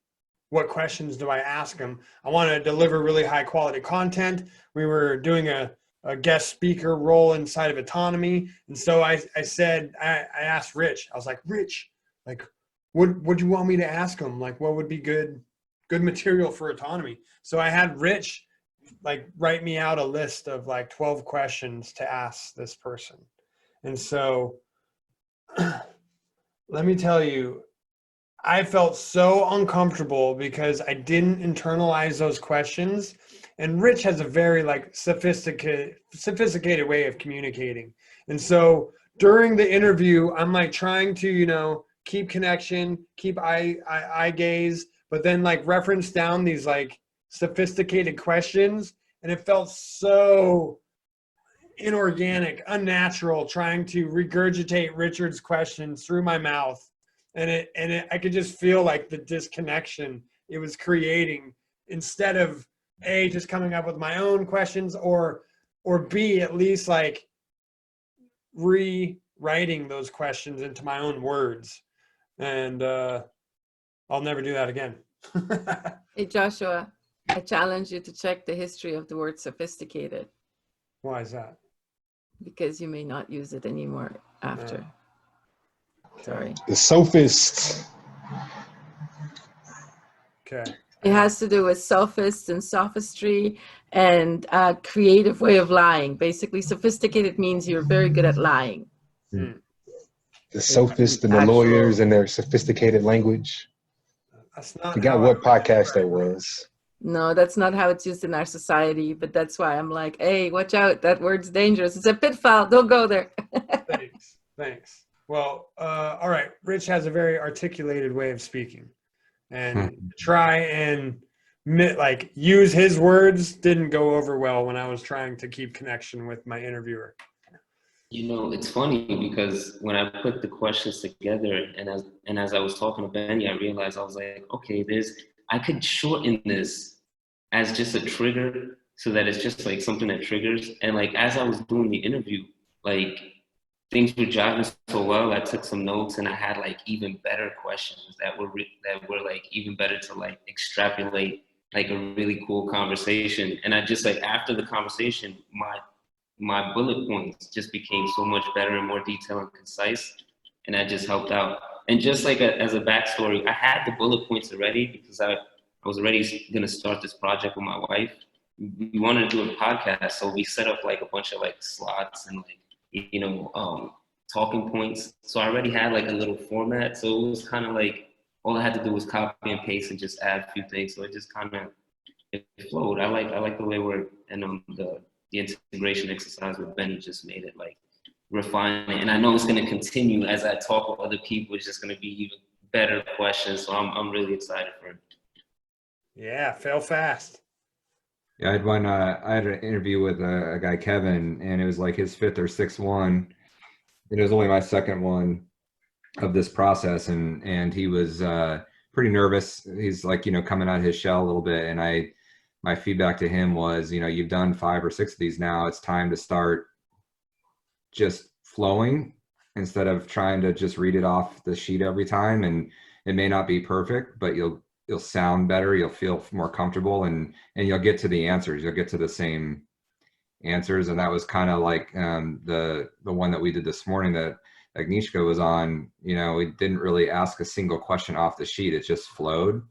Speaker 1: what questions do I ask him. I want to deliver really high quality content. We were doing a guest speaker role inside of Autonomy. And so I asked Rich, I was like, Rich, like, what would you want me to ask him? Like, what would be good material for Autonomy? So I had Rich like write me out a list of like 12 questions to ask this person. And so let me tell you, I felt so uncomfortable because I didn't internalize those questions. And Rich has a very like sophisticated way of communicating. And so during the interview, I'm like trying to, you know, keep connection, keep eye gaze, but then like reference down these like sophisticated questions. And it felt so inorganic, unnatural, trying to regurgitate Richard's questions through my mouth. And I could just feel like the disconnection it was creating, instead of A, just coming up with my own questions, or B, at least like rewriting those questions into my own words. And I'll never do that again.
Speaker 2: Hey, Joshua, I challenge you to check the history of the word sophisticated.
Speaker 1: Why is that?
Speaker 2: Because you may not use it anymore after. Sorry.
Speaker 4: The sophist.
Speaker 1: Okay.
Speaker 2: It has to do with sophists and sophistry and a creative way of lying. Basically, sophisticated means you're very good at lying.
Speaker 1: Hmm.
Speaker 4: The sophists and the lawyers and their sophisticated language.
Speaker 1: That's not.
Speaker 4: Forgot what podcast that was.
Speaker 2: No, that's not how it's used in our society, but that's why I'm like, hey, watch out. That word's dangerous. It's a pitfall. Don't go there.
Speaker 1: Thanks. Well, all right. Rich has a very articulated way of speaking, and try and like use his words didn't go over well when I was trying to keep connection with my interviewer.
Speaker 3: You know, it's funny because when I put the questions together and as I was talking to Benny, I realized I was like, okay, I could shorten this as just a trigger so that it's just like something that triggers. And like, as I was doing the interview, like things were jiving so well, I took some notes and I had like even better questions that were like even better to like extrapolate like a really cool conversation. And I just like, after the conversation, my bullet points just became so much better and more detailed and concise. And that just helped out. And just like as a backstory, I had the bullet points already because I was already going to start this project with my wife. We wanted to do a podcast. So we set up like a bunch of like slots and like, you know, talking points. So I already had like a little format. So it was kind of like all I had to do was copy and paste and just add a few things. So it just kind of it flowed. I like the way it worked, and the integration exercise with Benny just made it like refine it. And I know it's going to continue as I talk with other people. It's just going to be even better questions. So I'm really excited for it.
Speaker 1: Yeah, fail fast.
Speaker 5: Yeah, I had one. I had an interview with a guy, Kevin, and it was like his 5th or 6th one. It was only my 2nd one of this process, and he was pretty nervous. He's like, coming out of his shell a little bit. And my feedback to him was, you've done 5 or 6 of these now. It's time to start just flowing instead of trying to just read it off the sheet every time. And it may not be perfect, but you'll sound better. You'll feel more comfortable, and you'll get to the answers. You'll get to the same answers. And that was kind of like the one that we did this morning that Agnieszka was on. We didn't really ask a single question off the sheet. It just flowed,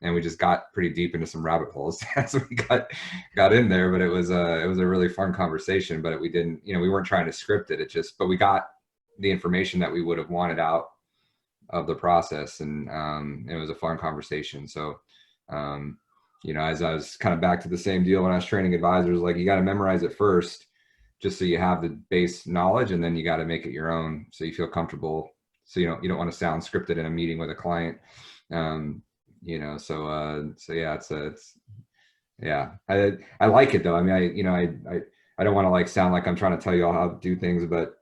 Speaker 5: and we just got pretty deep into some rabbit holes as we got in there. But it was a really fun conversation. But we didn't, we weren't trying to script it. But we got the information that we would have wanted out of the process, and it was a fun conversation. So as I was kind of back to the same deal when I was training advisors, like, you got to memorize it first just so you have the base knowledge, and then you got to make it your own so you feel comfortable, so you don't want to sound scripted in a meeting with a client. So yeah, I like it though. I mean, I don't want to like sound like I'm trying to tell you all how to do things, but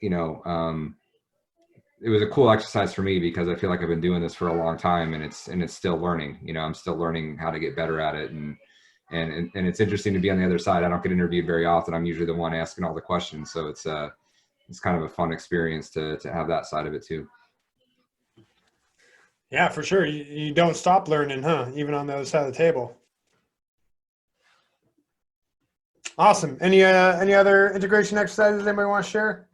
Speaker 5: it was a cool exercise for me because I feel like I've been doing this for a long time, and it's still learning. I'm still learning how to get better at it, and it's interesting to be on the other side. I don't get interviewed very often. I'm usually the one asking all the questions, so it's kind of a fun experience to have that side of it too.
Speaker 1: Yeah, for sure. You don't stop learning, huh? Even on the other side of the table. Awesome. Any other integration exercises anybody want to share?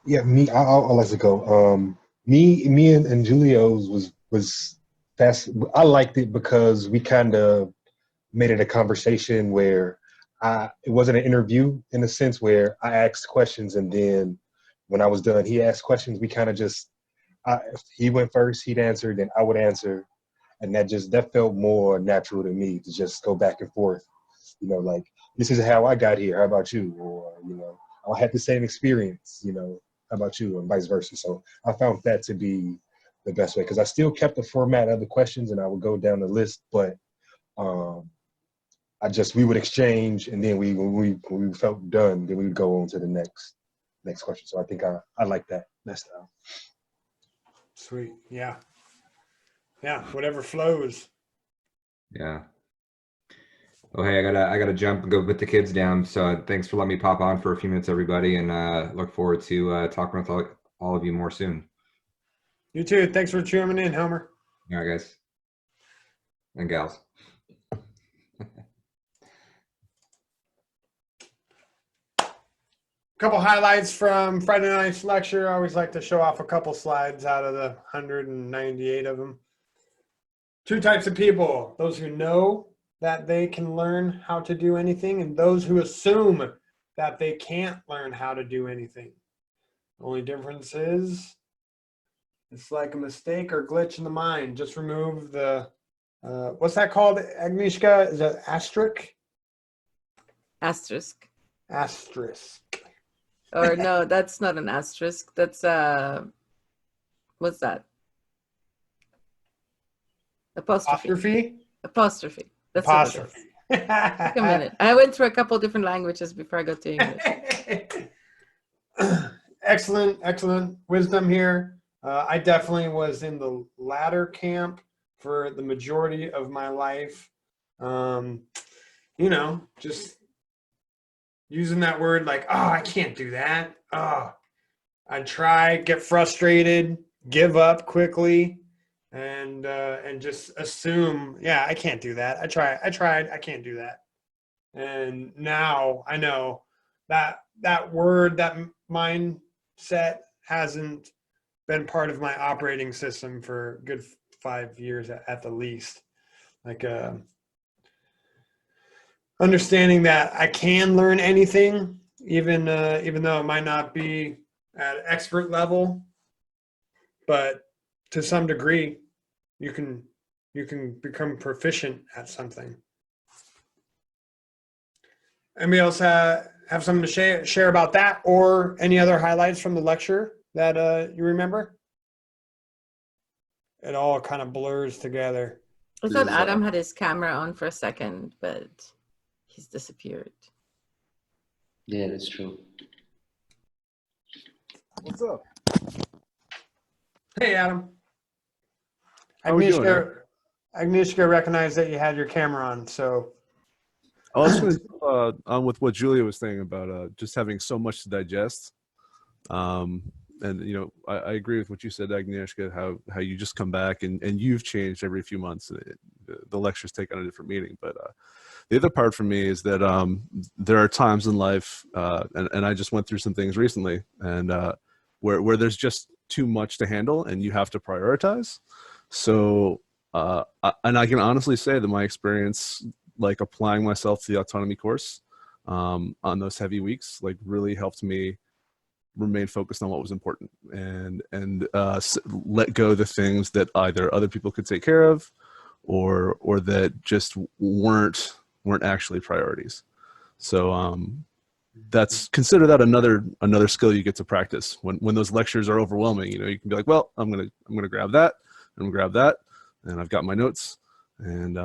Speaker 4: Yeah, I'll let it go. Me and Julio's was fast. I liked it because we kind of made it a conversation where it wasn't an interview in a sense where I asked questions, and then when I was done, he asked questions. We kind of just, if he went first, he'd answer, then I would answer, and that felt more natural to me to just go back and forth. Like, this is how I got here. How about you? Or I had the same experience. How about you, and vice versa. So I found that to be the best way, because I still kept the format of the questions, and I would go down the list, but we would exchange, and then when we felt done, then we would go on to the next question. So I think I like that style.
Speaker 1: Sweet. Yeah. Whatever flows.
Speaker 5: Yeah. Oh, hey, I gotta jump and go put the kids down. So thanks for letting me pop on for a few minutes, everybody, and look forward to talking with all of you more soon.
Speaker 1: You too. Thanks for tuning in, Homer.
Speaker 5: All right, guys and gals.
Speaker 1: Couple highlights from Friday night's lecture. I always like to show off a couple slides out of the 198 of them. 2 types of people: those who know that they can learn how to do anything, and those who assume that they can't learn how to do anything. The only difference is it's like a mistake or glitch in the mind. Just remove the, what's that called, Agnieszka? Is that asterisk?
Speaker 2: Asterisk.
Speaker 1: Asterisk.
Speaker 2: Or no, that's not an asterisk. That's what's that? Apostrophe. Apostrophe. That's
Speaker 1: Apostrophe.
Speaker 2: what it is. Take a minute. I went through a couple different languages before I got to English.
Speaker 1: Excellent wisdom here. I definitely was in the latter camp for the majority of my life. Just using that word like, oh, I can't do that. Oh, I try, get frustrated, give up quickly, and just assume, yeah, I can't do that. I tried, I can't do that. And now I know that word, that mindset hasn't been part of my operating system for a good 5 years at the least. Like, understanding that I can learn anything, even though it might not be at expert level, but to some degree, you can become proficient at something. Anybody else have something to share about that, or any other highlights from the lecture that you remember? It all kind of blurs together.
Speaker 2: I thought Adam had his camera on for a second, but he's disappeared.
Speaker 3: Yeah, that's true.
Speaker 7: What's up?
Speaker 1: Hey, Adam.
Speaker 7: How we doing, man?
Speaker 1: Agnieszka recognized that you had your camera on, so.
Speaker 7: I was going to on with what Julia was saying about just having so much to digest. And you know, I agree with what you said, Agnieszka, how you just come back and you've changed every few months. The lectures take on a different meaning. But the other part for me is that there are times in life, and I just went through some things recently, and where there's just too much to handle and you have to prioritize. So, and I can honestly say that my experience, like applying myself to the autonomy course on those heavy weeks, like really helped me remain focused on what was important and let go the things that either other people could take care of or that just weren't actually priorities. So consider that another skill you get to practice when those lectures are overwhelming. You know, you can be like, well, I'm gonna grab that, I'm gonna grab that, and I've got my notes, and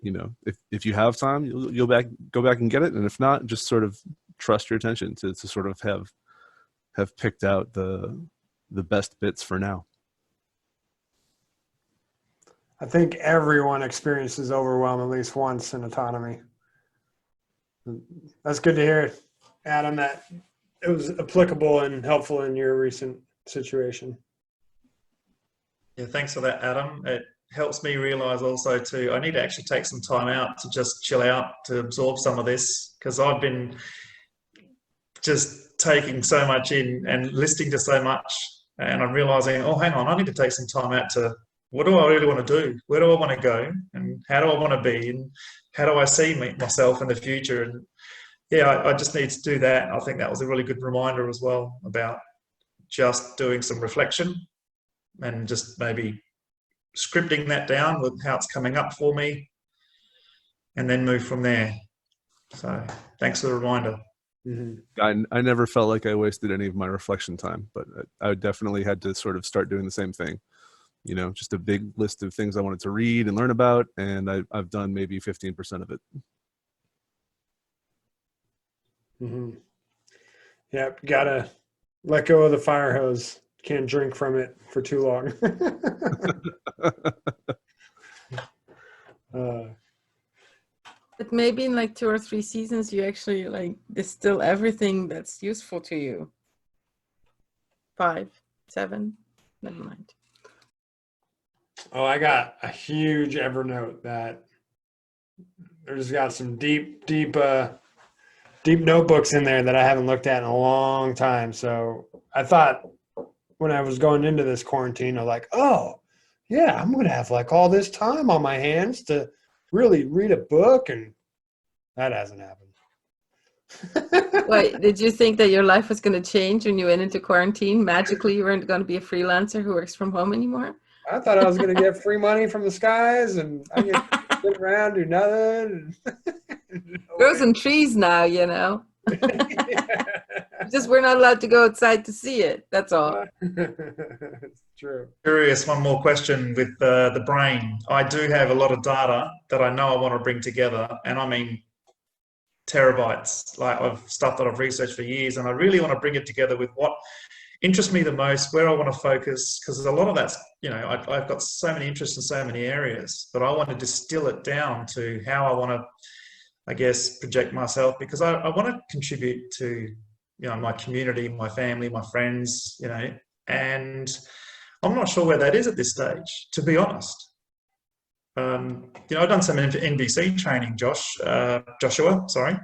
Speaker 7: you know, if you have time, you'll go back and get it, and if not, just sort of trust your attention to sort of have picked out the best bits for now.
Speaker 1: I think everyone experiences overwhelm at least once in autonomy. That's good to hear, Adam, that it was applicable and helpful in your recent situation.
Speaker 6: Yeah, thanks for that, Adam. It helps me realize also too, I need to actually take some time out to just chill out, to absorb some of this, because I've been just taking so much in and listening to so much, and I'm realizing, oh, hang on, I need to take some time out to, what do I really want to do? Where do I want to go? And how do I want to be? And how do I see myself in the future? And yeah, I just need to do that. I think that was a really good reminder as well about just doing some reflection and just maybe scripting that down with how it's coming up for me and then move from there. So thanks for the reminder.
Speaker 1: Mm-hmm.
Speaker 7: I never felt like I wasted any of my reflection time, but I definitely had to sort of start doing the same thing. You know, just a big list of things I wanted to read and learn about, and I've done maybe 15% of it.
Speaker 1: Mm-hmm. Yep, gotta let go of the fire hose. Can't drink from it for too long.
Speaker 2: But maybe in like 2 or 3 seasons, you actually like distill everything that's useful to you. 5, 7, never mind.
Speaker 1: Oh, I got a huge Evernote that there's got some deep notebooks in there that I haven't looked at in a long time. So I thought when I was going into this quarantine, I'm like, oh yeah, I'm going to have like all this time on my hands to really read a book, and that hasn't happened.
Speaker 2: Wait, did you think that your life was going to change when you went into quarantine? Magically, you weren't going to be a freelancer who works from home anymore?
Speaker 1: I thought I was going to get free money from the skies and I get to sit around, do nothing.
Speaker 2: Grow some trees now, you know. Just we're not allowed to go outside to see it. That's all.
Speaker 1: It's true.
Speaker 6: Curious, one more question with the brain. I do have a lot of data that I know I want to bring together, and I mean terabytes, like of stuff that I've researched for years, and I really want to bring it together with what interests me the most, where I want to focus, because a lot of that's, you know, I've got so many interests in so many areas, but I want to distill it down to how I want to, I guess, project myself, because I want to contribute to, you know, my community, my family, my friends, you know, and I'm not sure where that is at this stage, to be honest. You know, I've done some NVC training, Joshua, sorry.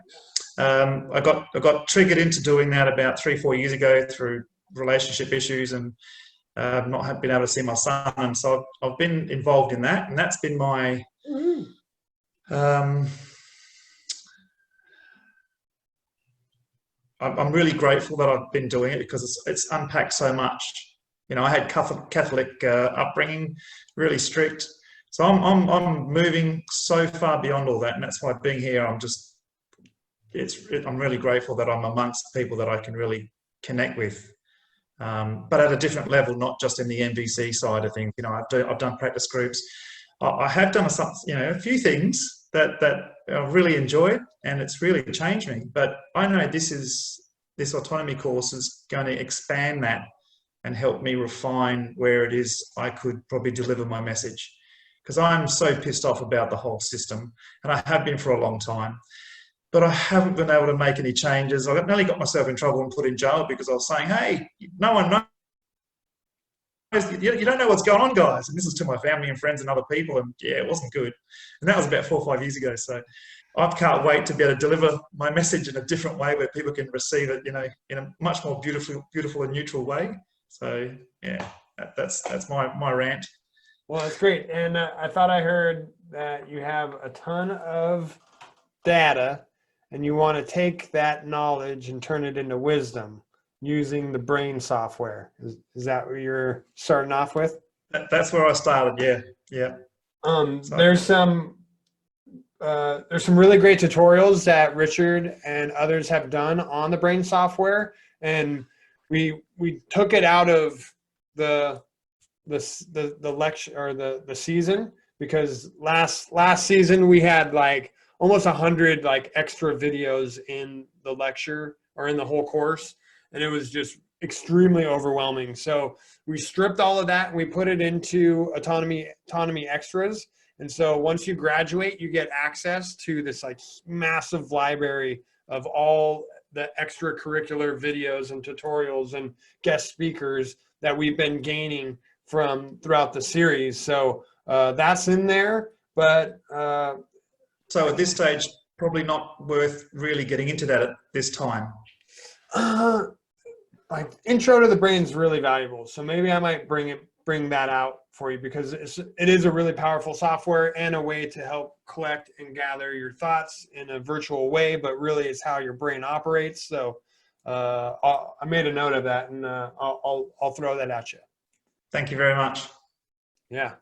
Speaker 6: I got triggered into doing that about 3-4 years ago through relationship issues, and not been able to see my son, and so I've been involved in that, and that's been my I'm really grateful that I've been doing it because it's unpacked so much. You know, I had Catholic upbringing, really strict. So I'm moving so far beyond all that, and that's why being here, I'm really grateful that I'm amongst people that I can really connect with, but at a different level, not just in the MVC side of things. You know, I've done practice groups. I have done a few things that I've really enjoyed, and it's really changed me. But I know this autonomy course is going to expand that and help me refine where it is I could probably deliver my message. Because I'm so pissed off about the whole system, and I have been for a long time. But I haven't been able to make any changes. I nearly got myself in trouble and put in jail because I was saying, hey, no one knows. You don't know what's going on, guys. And this is to my family and friends and other people. And yeah, it wasn't good. And that was about 4 or 5 years ago. So I can't wait to be able to deliver my message in a different way where people can receive it, you know, in a much more beautiful and neutral way. So yeah, that's my rant.
Speaker 1: Well, that's great. And I thought I heard that you have a ton of data and you want to take that knowledge and turn it into wisdom using the brain software. Is that what you're starting off with?
Speaker 6: That's where I started. Yeah.
Speaker 1: There's some really great tutorials that Richard and others have done on the brain software, and we took it out of the lecture or the season, because last season we had like almost 100 like extra videos in the lecture or in the whole course, and it was just extremely overwhelming. So we stripped all of that and we put it into autonomy extras. And so once you graduate, you get access to this like massive library of all the extracurricular videos and tutorials and guest speakers that we've been gaining from throughout the series. So that's in there, but
Speaker 6: so at this stage, probably not worth really getting into that at this time.
Speaker 1: Like intro to the brain is really valuable. So maybe I might bring that out for you, because it is a really powerful software and a way to help collect and gather your thoughts in a virtual way, but really it's how your brain operates. So I made a note of that, and I'll throw that at you.
Speaker 6: Thank you very much.
Speaker 1: Yeah.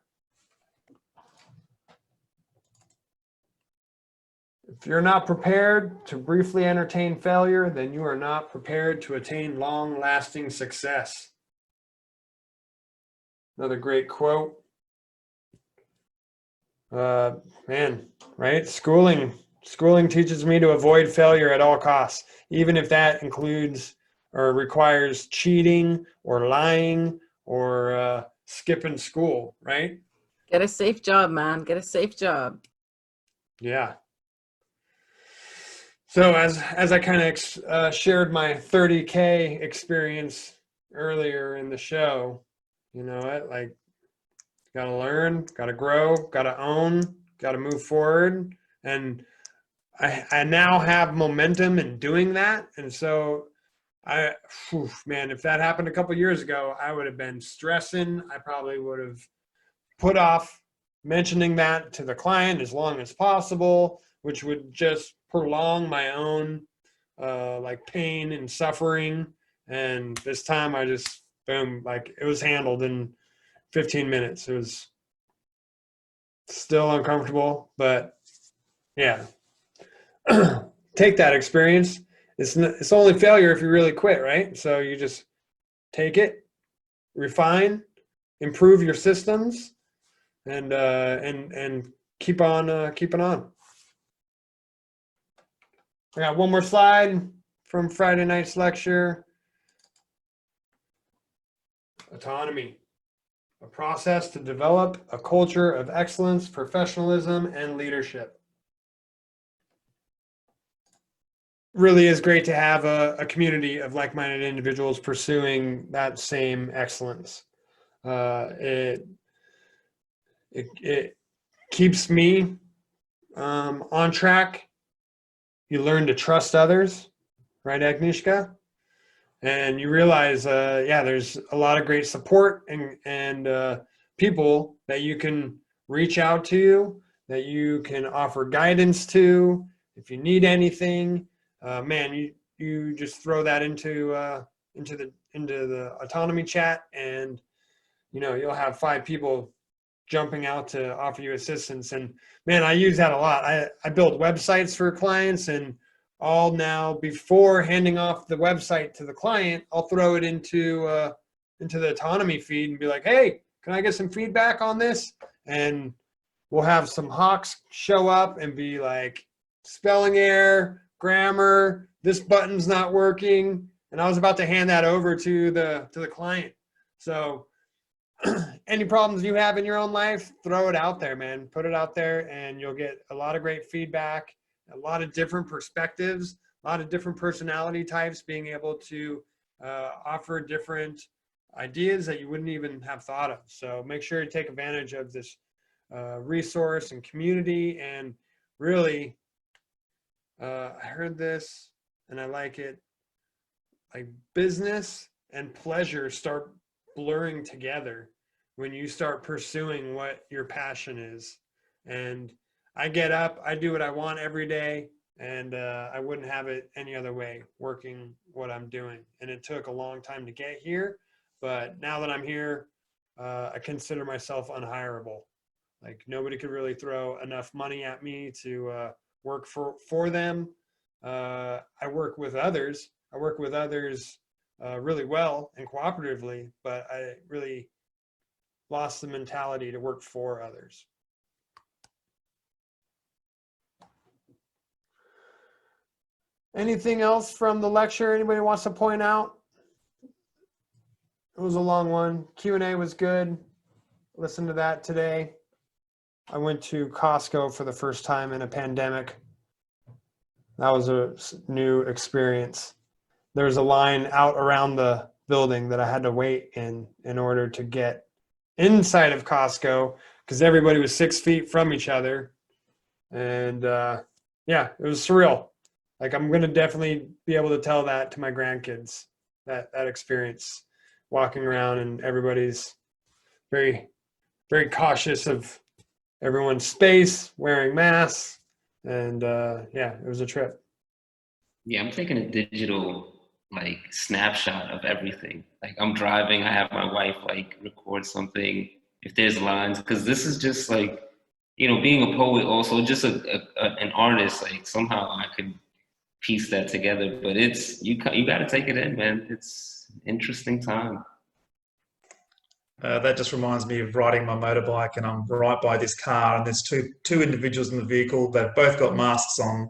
Speaker 1: If you're not prepared to briefly entertain failure, then you are not prepared to attain long-lasting success. Another great quote. Man, right? Schooling teaches me to avoid failure at all costs, even if that includes or requires cheating or lying or skipping school, right?
Speaker 2: Get a safe job, man. Get a safe job.
Speaker 1: Yeah. So as I kind of shared my 30K experience earlier in the show, you know, like, got to learn, got to grow, got to own, got to move forward. And I now have momentum in doing that. And so man, if that happened a couple of years ago, I would have been stressing. I probably would have put off mentioning that to the client as long as possible, which would just prolong my own like pain and suffering. And this time I just, boom, like it was handled in 15 minutes. It was still uncomfortable, but yeah. Take that experience. It's only failure if you really quit, right? So you just take it, refine, improve your systems, and keep on keeping on. I got one more slide from Friday night's lecture. Autonomy, a process to develop a culture of excellence, professionalism, and leadership. Really is great to have a community of like-minded individuals pursuing that same excellence. It keeps me on track. You learn to trust others, right, Agnieszka? And you realize, yeah, there's a lot of great support and people that you can reach out to, that you can offer guidance to if you need anything. Man, you just throw that into the autonomy chat, and you'll have 5 people jumping out to offer you assistance. And man, I use that a lot. I build websites for clients, and all now before handing off the website to the client, I'll throw it into the autonomy feed and be like, hey, can I get some feedback on this? And we'll have some hawks show up and be like, spelling error, grammar, this button's not working. And I was about to hand that over to the client. So any problems you have in your own life, throw it out there, man. Put it out there, and you'll get a lot of great feedback, a lot of different perspectives, a lot of different personality types being able to offer different ideas that you wouldn't even have thought of. So make sure you take advantage of this resource and community. And really, I heard this and I like it, like business and pleasure start blurring together when you start pursuing what your passion is. And I get up, I do what I want every day, and I wouldn't have it any other way, working what I'm doing. And it took a long time to get here, but now that I'm here, I consider myself unhireable. Like, nobody could really throw enough money at me to work for them. I work with others. I work with others really well and cooperatively, but I really lost the mentality to work for others. Anything else from the lecture anybody wants to point out? It was a long one. Q&A was good. Listen to that today. I went to Costco for the first time in a pandemic. That was a new experience. There's a line out around the building that I had to wait in order to get inside of Costco, because everybody was 6 feet from each other. And yeah, it was surreal. Like, I'm going to definitely be able to tell that to my grandkids, that experience, walking around and everybody's very, very cautious of everyone's space, wearing masks. And yeah, it was a trip.
Speaker 3: Yeah, I'm taking a digital like snapshot of everything. Like, I'm driving, I have my wife like record something if there's lines, because this is just like, being a poet, also just an artist. Like, somehow I could piece that together, but it's you got to take it in, man. It's an interesting time.
Speaker 6: That just reminds me of riding my motorbike, and I'm right by this car, and there's two individuals in the vehicle. They've both got masks on,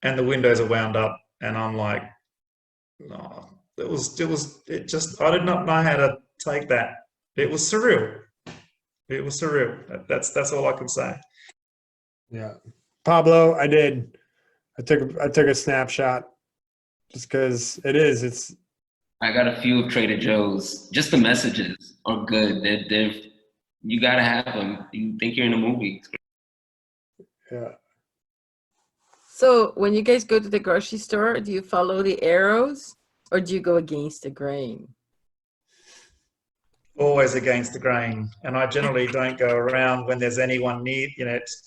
Speaker 6: and the windows are wound up, and I'm like, no, it just, I did not know how to take that. It was surreal. It was surreal. That's all I can say.
Speaker 1: Yeah, Pablo, I did. I took a snapshot just because it's.
Speaker 3: I got a few of Trader Joe's. Just the messages are good. They're you gotta have them. You think you're in a movie.
Speaker 1: Yeah.
Speaker 2: So when you guys go to the grocery store, do you follow the arrows or do you go against the grain?
Speaker 6: Always against the grain, and I generally don't go around when there's anyone near.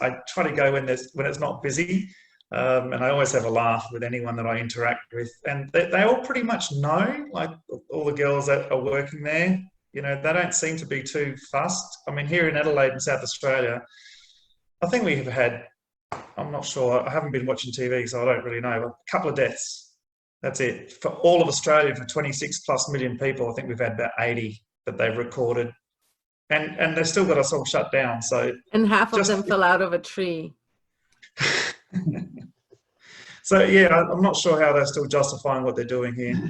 Speaker 6: I try to go when it's not busy. And I always have a laugh with anyone that I interact with. And they all pretty much know, like all the girls that are working there, they don't seem to be too fussed. I mean, here in Adelaide in South Australia, I think we have had, I'm not sure, I haven't been watching TV, so I don't really know, but a couple of deaths. That's it. For all of Australia, for 26+ million people, I think we've had about 80 that they've recorded. And they've still got us all shut down. So,
Speaker 2: and half of them fell out of a tree.
Speaker 6: So yeah, I'm not sure how they're still justifying what they're doing here.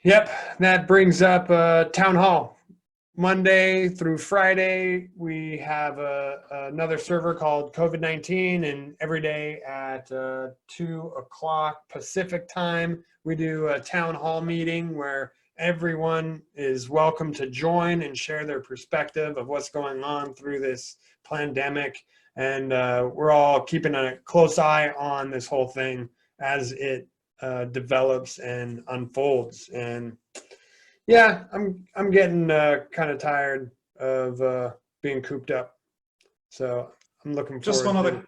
Speaker 1: Yep, that brings up town hall. Monday through Friday, we have another server called COVID-19, and every day at 2 o'clock Pacific time, we do a town hall meeting where everyone is welcome to join and share their perspective of what's going on through this pandemic. And we're all keeping a close eye on this whole thing as it develops and unfolds. And yeah, I'm getting kind of tired of being cooped up. So I'm looking forward.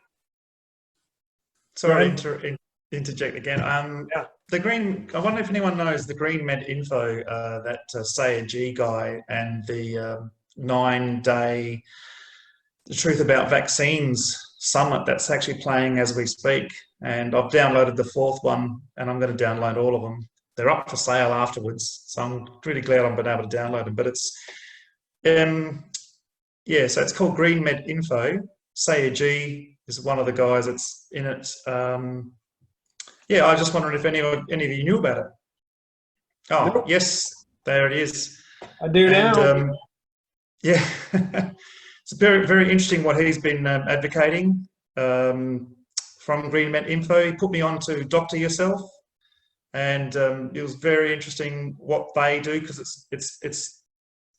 Speaker 6: Sorry
Speaker 1: Right.
Speaker 6: to interject again.
Speaker 1: Yeah.
Speaker 6: The green. I wonder if anyone knows the Green Med Info, that Say a G guy, and the 9-day The Truth About Vaccines Summit that's actually playing as we speak. And I've downloaded the fourth one, and I'm going to download all of them. They're up for sale afterwards, so I'm really glad I've been able to download them. But it's, yeah, so it's called Green Med Info. Say a G is one of the guys that's in it. Yeah, I was just wondering if any of you knew about it. Oh,
Speaker 1: Nope.
Speaker 6: yes, there it is.
Speaker 1: I do now.
Speaker 6: And yeah, it's very, very interesting what he's been advocating from Green Med Info. He put me on to Doctor Yourself, and it was very interesting what they do, because it's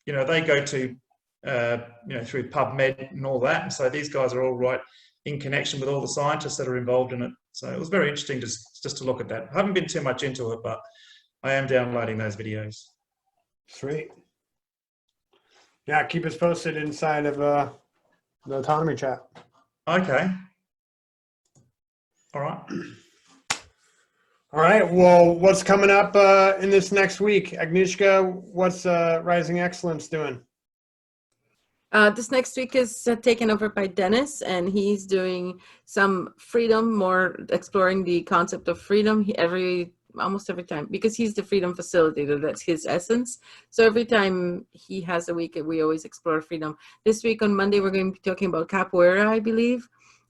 Speaker 6: you know, they go to you know, through PubMed and all that, and so these guys are all right in connection with all the scientists that are involved in it. So it was very interesting just to look at that. I haven't been too much into it, but I am downloading those videos.
Speaker 1: Sweet. Yeah, keep us posted inside of the autonomy chat.
Speaker 6: Okay. All right.
Speaker 1: All right. Well, what's coming up in this next week? Agnieszka, what's Rising Excellence doing?
Speaker 2: This next week is taken over by Dennis, and he's doing some freedom, more exploring the concept of freedom almost every time, because he's the freedom facilitator. That's his essence. So every time he has a week, we always explore freedom. This week on Monday, we're going to be talking about capoeira, I believe.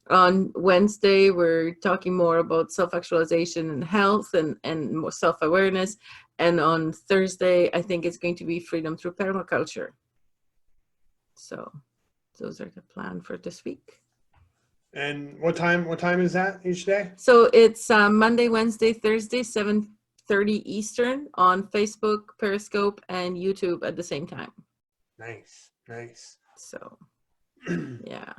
Speaker 2: On Wednesday, we're talking more about self-actualization and health and more self-awareness. And on Thursday, I think it's going to be freedom through permaculture. So those are the plan for this week.
Speaker 1: And what time is that each day?
Speaker 2: So it's Monday, Wednesday, Thursday, 7:30 Eastern on Facebook, Periscope, and YouTube at the same time.
Speaker 1: Nice.
Speaker 2: So yeah.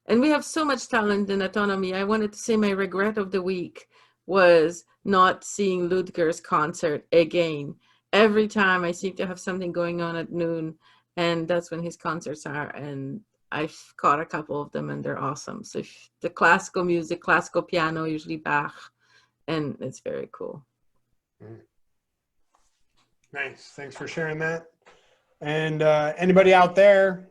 Speaker 2: And we have so much talent in autonomy. I wanted to say my regret of the week was not seeing Ludger's concert again. Every time I seem to have something going on at noon, and that's when his concerts are, and I've caught a couple of them, and they're awesome. So the classical music, classical piano, usually Bach, and it's very cool.
Speaker 1: Nice. Thanks for sharing that. And anybody out there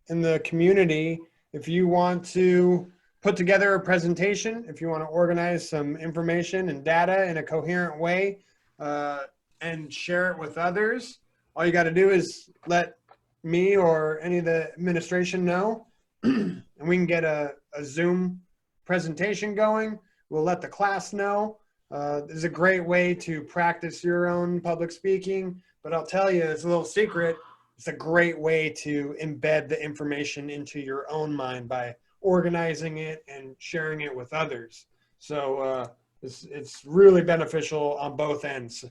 Speaker 1: in the community, if you want to put together a presentation, if you want to organize some information and data in a coherent way and share it with others, all you got to do is let me or any of the administration know, and we can get a Zoom presentation going. We'll let the class know. This is a great way to practice your own public speaking, but I'll tell you, it's a little secret. It's a great way to embed the information into your own mind by organizing it and sharing it with others. So it's really beneficial on both ends.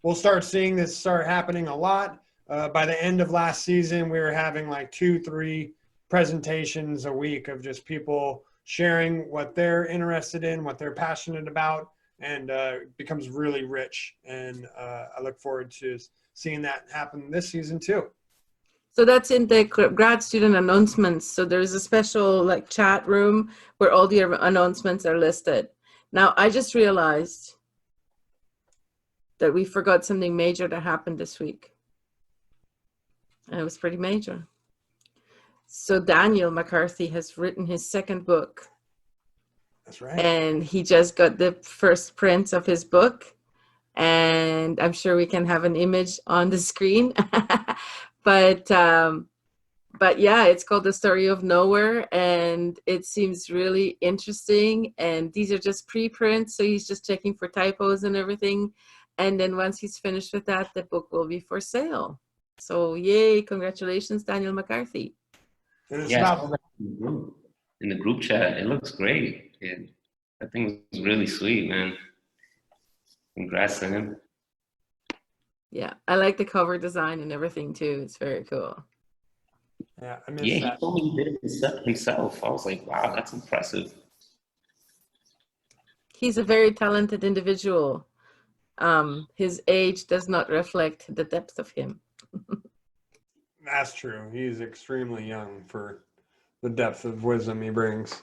Speaker 1: We'll start seeing this start happening a lot. By the end of last season, we were having like 2-3 presentations a week of just people sharing what they're interested in, what they're passionate about, and it becomes really rich. And I look forward to seeing that happen this season too.
Speaker 2: So that's in the grad student announcements. So there's a special like chat room where all the announcements are listed. Now, I just realized that we forgot something major that happened this week. And it was pretty major. So Daniel McCarthy has written his second book.
Speaker 1: That's right.
Speaker 2: And he just got the first prints of his book. And I'm sure we can have an image on the screen. But yeah, it's called The Story of Nowhere, and it seems really interesting. And these are just preprints, so he's just checking for typos and everything. And then once he's finished with that, the book will be for sale. So yay, congratulations, Daniel McCarthy.
Speaker 1: And it's
Speaker 3: Yeah,
Speaker 1: about
Speaker 3: in the group chat, it looks great. I think it's really sweet, man. Congrats to him.
Speaker 2: Yeah, I like the cover design and everything too. It's very cool.
Speaker 1: yeah, I miss
Speaker 3: Yeah,
Speaker 1: that.
Speaker 3: he told me he did it himself. I was like, wow, that's impressive.
Speaker 2: He's a very talented individual. His age does not reflect the depth of him.
Speaker 1: That's true. He's extremely young for the depth of wisdom he brings.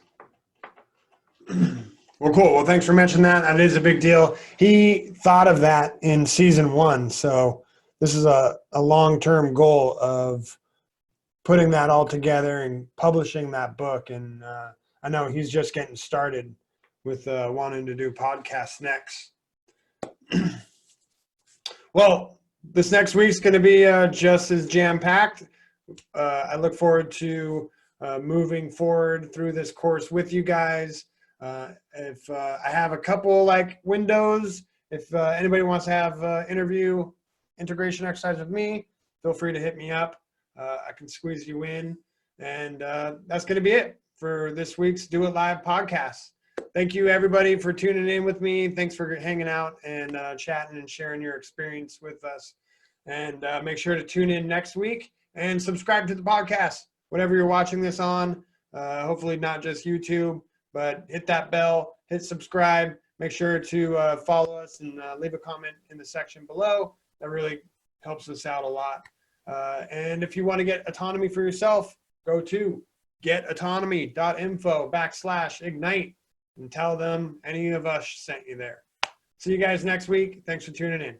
Speaker 1: Well, cool. Well, thanks for mentioning that. That is a big deal. He thought of that in season 1. So this is a long-term goal of putting that all together and publishing that book. And I know he's just getting started with wanting to do podcasts next. Well, this next week's going to be just as jam-packed. I look forward to moving forward through this course with you guys. If I have a couple like windows, if anybody wants to have interview integration exercise with me, feel free to hit me up. I can squeeze you in. And that's going to be it for this week's Do It Live podcast. Thank you, everybody, for tuning in with me. Thanks for hanging out and chatting and sharing your experience with us. And make sure to tune in next week and subscribe to the podcast, whatever you're watching this on. Hopefully not just YouTube, but hit that bell, hit subscribe. Make sure to follow us and leave a comment in the section below. That really helps us out a lot. And if you want to get autonomy for yourself, go to getautonomy.info/ignite and tell them any of us sent you there. See you guys next week. Thanks for tuning in.